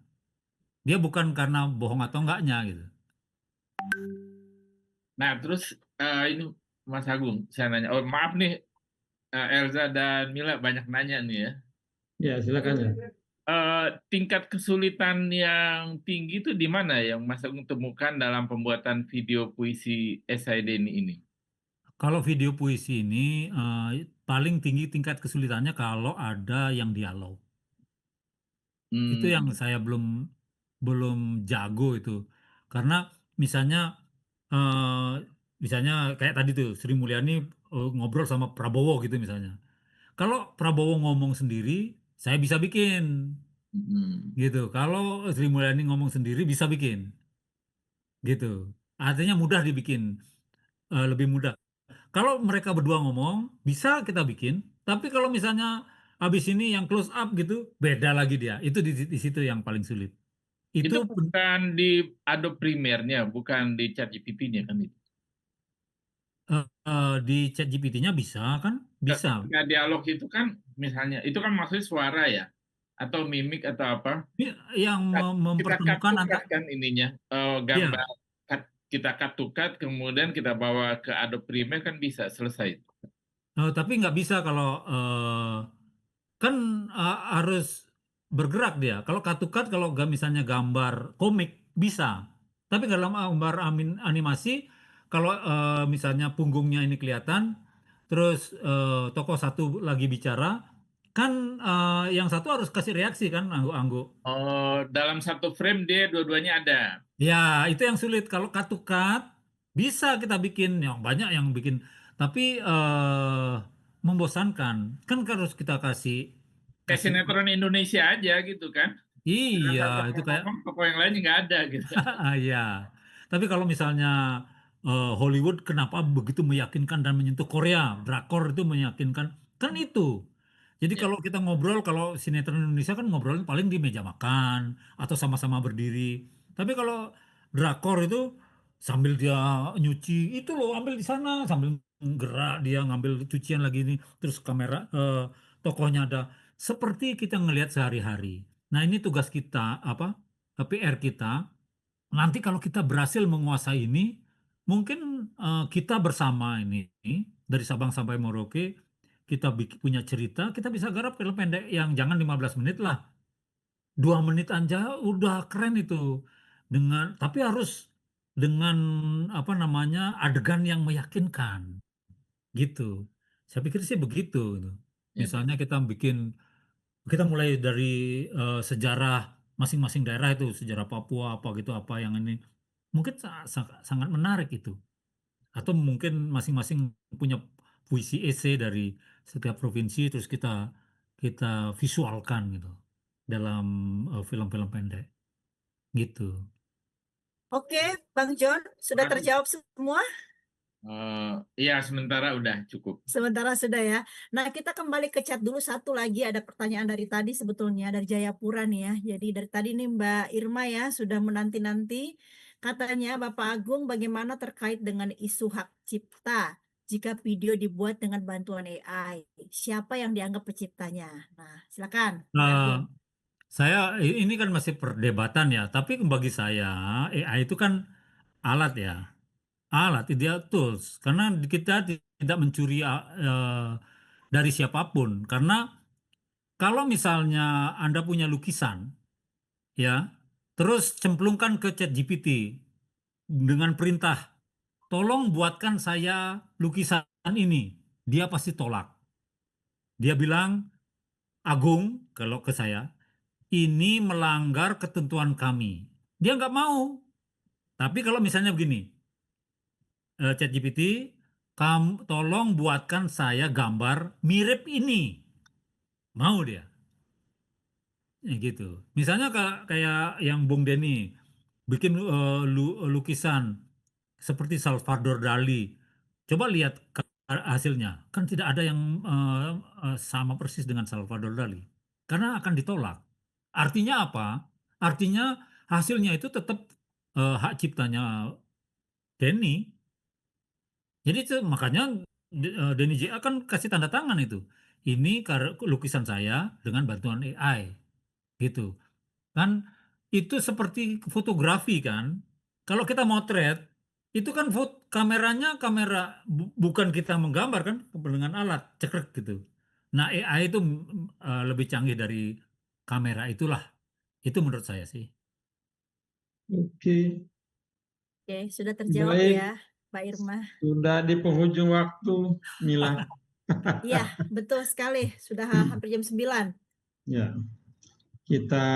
Dia bukan karena bohong atau enggaknya gitu. Nah, terus ini Mas Agung, saya nanya. Oh, maaf nih, Elza dan Mila banyak nanya nih ya. Ya, silakan ya. Tingkat kesulitan yang tinggi itu di mana yang Mas Agung temukan dalam pembuatan video puisi esai Denny ini? Kalau video puisi ini paling tinggi tingkat kesulitannya kalau ada yang dialog. Itu yang saya belum jago itu. Karena misalnya kayak tadi tuh Sri Mulyani ngobrol sama Prabowo gitu misalnya. Kalau Prabowo ngomong sendiri, saya bisa bikin gitu. Kalau Sri Mulyani ngomong sendiri bisa bikin gitu. Artinya mudah dibikin, lebih mudah. Kalau mereka berdua ngomong, bisa kita bikin. Tapi kalau misalnya habis ini yang close up gitu, beda lagi dia. Itu di situ yang paling sulit. Itu Itu bukan di Adobe Premiere-nya, bukan di ChatGPT-nya kan itu. di ChatGPT-nya bisa kan? Bisa. Ketika dialog itu kan misalnya, itu kan maksudnya suara ya, atau mimik atau apa. Yang Kita mempertemukan cut kan ininya, gambar ya, kita cut to cut, kemudian kita bawa ke Adobe Premiere kan bisa selesai. tapi nggak bisa kalau kan harus bergerak dia. Kalau cut kalau misalnya gambar komik bisa. Tapi dalam gambar animasi, kalau misalnya punggungnya ini kelihatan, terus tokoh satu lagi bicara, kan yang satu harus kasih reaksi kan, anggu-anggu. Oh, dalam satu frame dia dua-duanya ada. Ya, itu yang sulit. Kalau cut bisa kita bikin, yang banyak yang bikin. Tapi membosankan. Kan harus kita kasih Kayak kasih. sinetron Indonesia aja gitu kan. Iya, Satu itu kayak ngomong, tokoh yang lainnya nggak ada gitu. ya. Tapi kalau misalnya Hollywood kenapa begitu meyakinkan dan menyentuh Korea, drakor itu meyakinkan, kan itu. Jadi Ya. kalau kita ngobrol, kalau sinetron Indonesia kan ngobrolin paling di meja makan atau sama-sama berdiri. Tapi kalau drakor itu sambil dia nyuci, itu loh ambil di sana sambil gerak dia ngambil cucian lagi ini, terus kamera tokohnya ada. Seperti kita ngelihat sehari-hari. Nah, ini tugas kita apa? PR kita. Nanti kalau kita berhasil menguasai ini, mungkin kita bersama ini dari Sabang sampai Merauke, kita punya cerita, kita bisa garap film pendek yang jangan 15 menit lah. 2 menit aja udah keren itu. Tapi harus dengan apa namanya adegan yang meyakinkan gitu. Saya pikir sih begitu gitu. Ya. Misalnya kita mulai dari sejarah masing-masing daerah itu, sejarah Papua apa gitu, apa yang ini mungkin sangat menarik itu. Atau mungkin masing-masing punya puisi esai dari setiap provinsi, terus kita kita visualkan gitu dalam film-film pendek gitu. Oke, Bang John, sudah Makasih. terjawab semua? Iya, sementara udah cukup. Sementara sudah ya. Nah, kita kembali ke chat dulu, satu lagi ada pertanyaan dari tadi sebetulnya dari Jayapura nih ya. Jadi dari tadi nih Mbak Irma ya sudah menanti-nanti. Katanya Bapak Agung bagaimana terkait dengan isu hak cipta jika video dibuat dengan bantuan AI? Siapa yang dianggap penciptanya? Nah, silakan Mbak Agung. Ini kan masih perdebatan ya, tapi bagi saya AI itu kan alat ya. Alat, dia tools. Karena kita tidak mencuri dari siapapun. Karena kalau misalnya Anda punya lukisan, ya, terus cemplungkan ke ChatGPT dengan perintah, tolong buatkan saya lukisan ini. Dia pasti tolak. Dia bilang, Agung, kalau ke saya, ini melanggar ketentuan kami. Dia nggak mau. Tapi kalau misalnya begini, ChatGPT, kamu tolong buatkan saya gambar mirip ini. Mau dia. Ya gitu. Misalnya kayak yang Bung Denny bikin lukisan seperti Salvador Dali. Coba lihat hasilnya. Kan tidak ada yang sama persis dengan Salvador Dali. Karena akan ditolak. Artinya apa? Artinya hasilnya itu tetap hak ciptanya Denny. Jadi itu makanya Denny JA kan kasih tanda tangan itu. Ini lukisan saya dengan bantuan AI. Gitu. Kan itu seperti fotografi kan. Kalau kita motret, itu kan kameranya bukan kita menggambar kan dengan alat cekrek gitu. Nah, AI itu lebih canggih dari kamera itulah. Itu menurut saya sih. Oke, Oke, sudah terjawab baik. ya Mbak Irma. Sudah di penghujung waktu, Mila. Iya, betul sekali. Sudah hampir jam 9. Ya, kita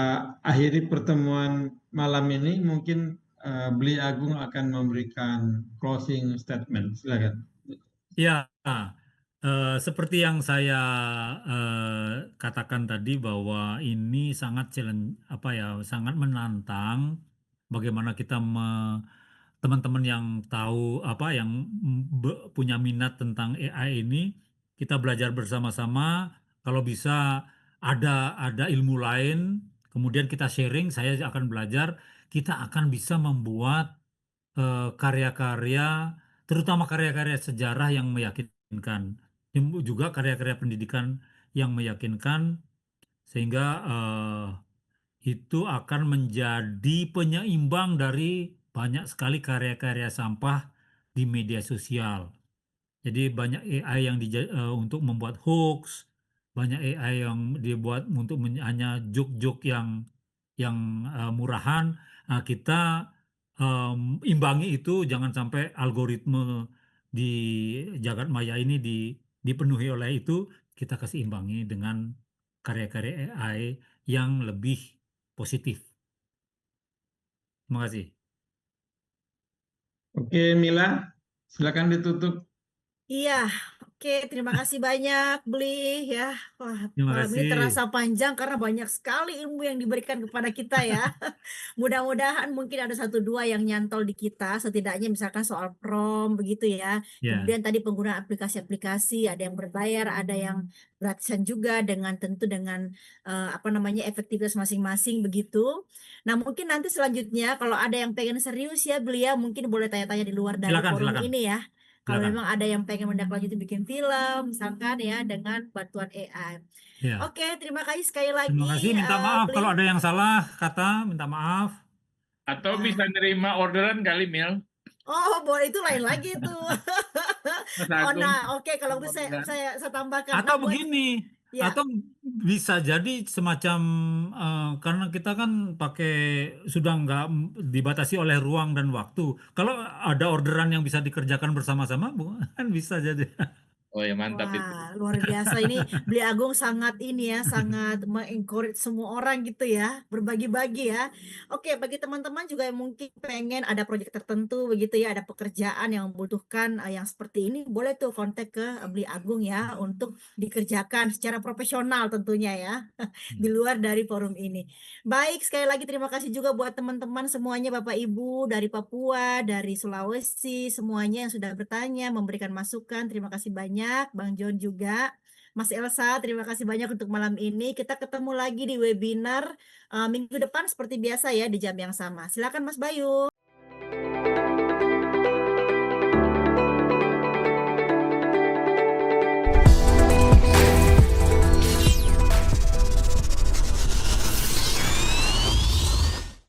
akhiri pertemuan malam ini. Mungkin Beli Agung akan memberikan closing statement. Silakan. Ya, seperti yang saya katakan tadi bahwa ini sangat challenge, sangat menantang bagaimana kita teman-teman yang tahu yang punya minat tentang AI ini, kita belajar bersama-sama. Kalau bisa ada ilmu lain, kemudian kita sharing, saya akan belajar, kita akan bisa membuat karya-karya, terutama karya-karya sejarah yang meyakinkan, juga karya-karya pendidikan yang meyakinkan, sehingga itu akan menjadi penyeimbang dari banyak sekali karya-karya sampah di media sosial. Jadi banyak AI yang untuk membuat hoax, banyak AI yang dibuat untuk hanya joke-joke yang murahan. Nah, kita imbangi itu, jangan sampai algoritma di jagat maya ini dipenuhi oleh itu. Kita kasih imbangi dengan karya-karya AI yang lebih positif. Terima kasih. Oke, Mila, silakan ditutup. Iya, oke. Terima kasih banyak, Bli ya. Wah, Terima malam ini kasih. terasa panjang karena banyak sekali ilmu yang diberikan kepada kita ya. Mudah-mudahan mungkin ada 1-2 yang nyantol di kita, setidaknya misalkan soal prompt begitu ya. Ya, Kemudian tadi penggunaan aplikasi-aplikasi, ada yang berbayar, ada yang gratisan juga, dengan tentu dengan efektivitas masing-masing begitu. Nah, mungkin nanti selanjutnya kalau ada yang pengen serius ya, Bli ya, mungkin boleh tanya-tanya di luar dari forum silakan. ini ya. Kalau Silakan. memang ada yang pengen mendaklanjuti bikin film, misalkan ya, dengan bantuan AI. Ya. Oke, terima kasih sekali Terima kasih. lagi, Minta maaf Bli. kalau ada yang salah kata, minta maaf. Atau bisa nerima orderan kali, Mil. Oh, boleh, itu lain lagi tuh. Mas Oh, Agung. nah, oke, kalau gitu Orderan. saya tambahkan. Atau Nah, buat begini, ya, atau bisa jadi semacam karena kita kan sudah nggak dibatasi oleh ruang dan waktu. Kalau ada orderan yang bisa dikerjakan bersama-sama, kan bisa jadi. Oh ya, mantap itu. wah, luar biasa ini. Beli Agung sangat ini ya, sangat mengencourage semua orang gitu ya, berbagi-bagi ya. Oke, bagi teman-teman juga yang mungkin pengen ada proyek tertentu begitu ya, ada pekerjaan yang membutuhkan yang seperti ini, boleh tuh kontak ke Beli Agung ya untuk dikerjakan secara profesional tentunya ya, di luar dari forum ini. Baik, sekali lagi terima kasih juga buat teman-teman semuanya, Bapak Ibu dari Papua, dari Sulawesi, semuanya yang sudah bertanya, memberikan masukan. Terima kasih banyak. Bang John juga. Mas Elsa, terima kasih banyak untuk malam ini. Kita ketemu lagi di webinar minggu depan seperti biasa ya, di jam yang sama. Silakan Mas Bayu.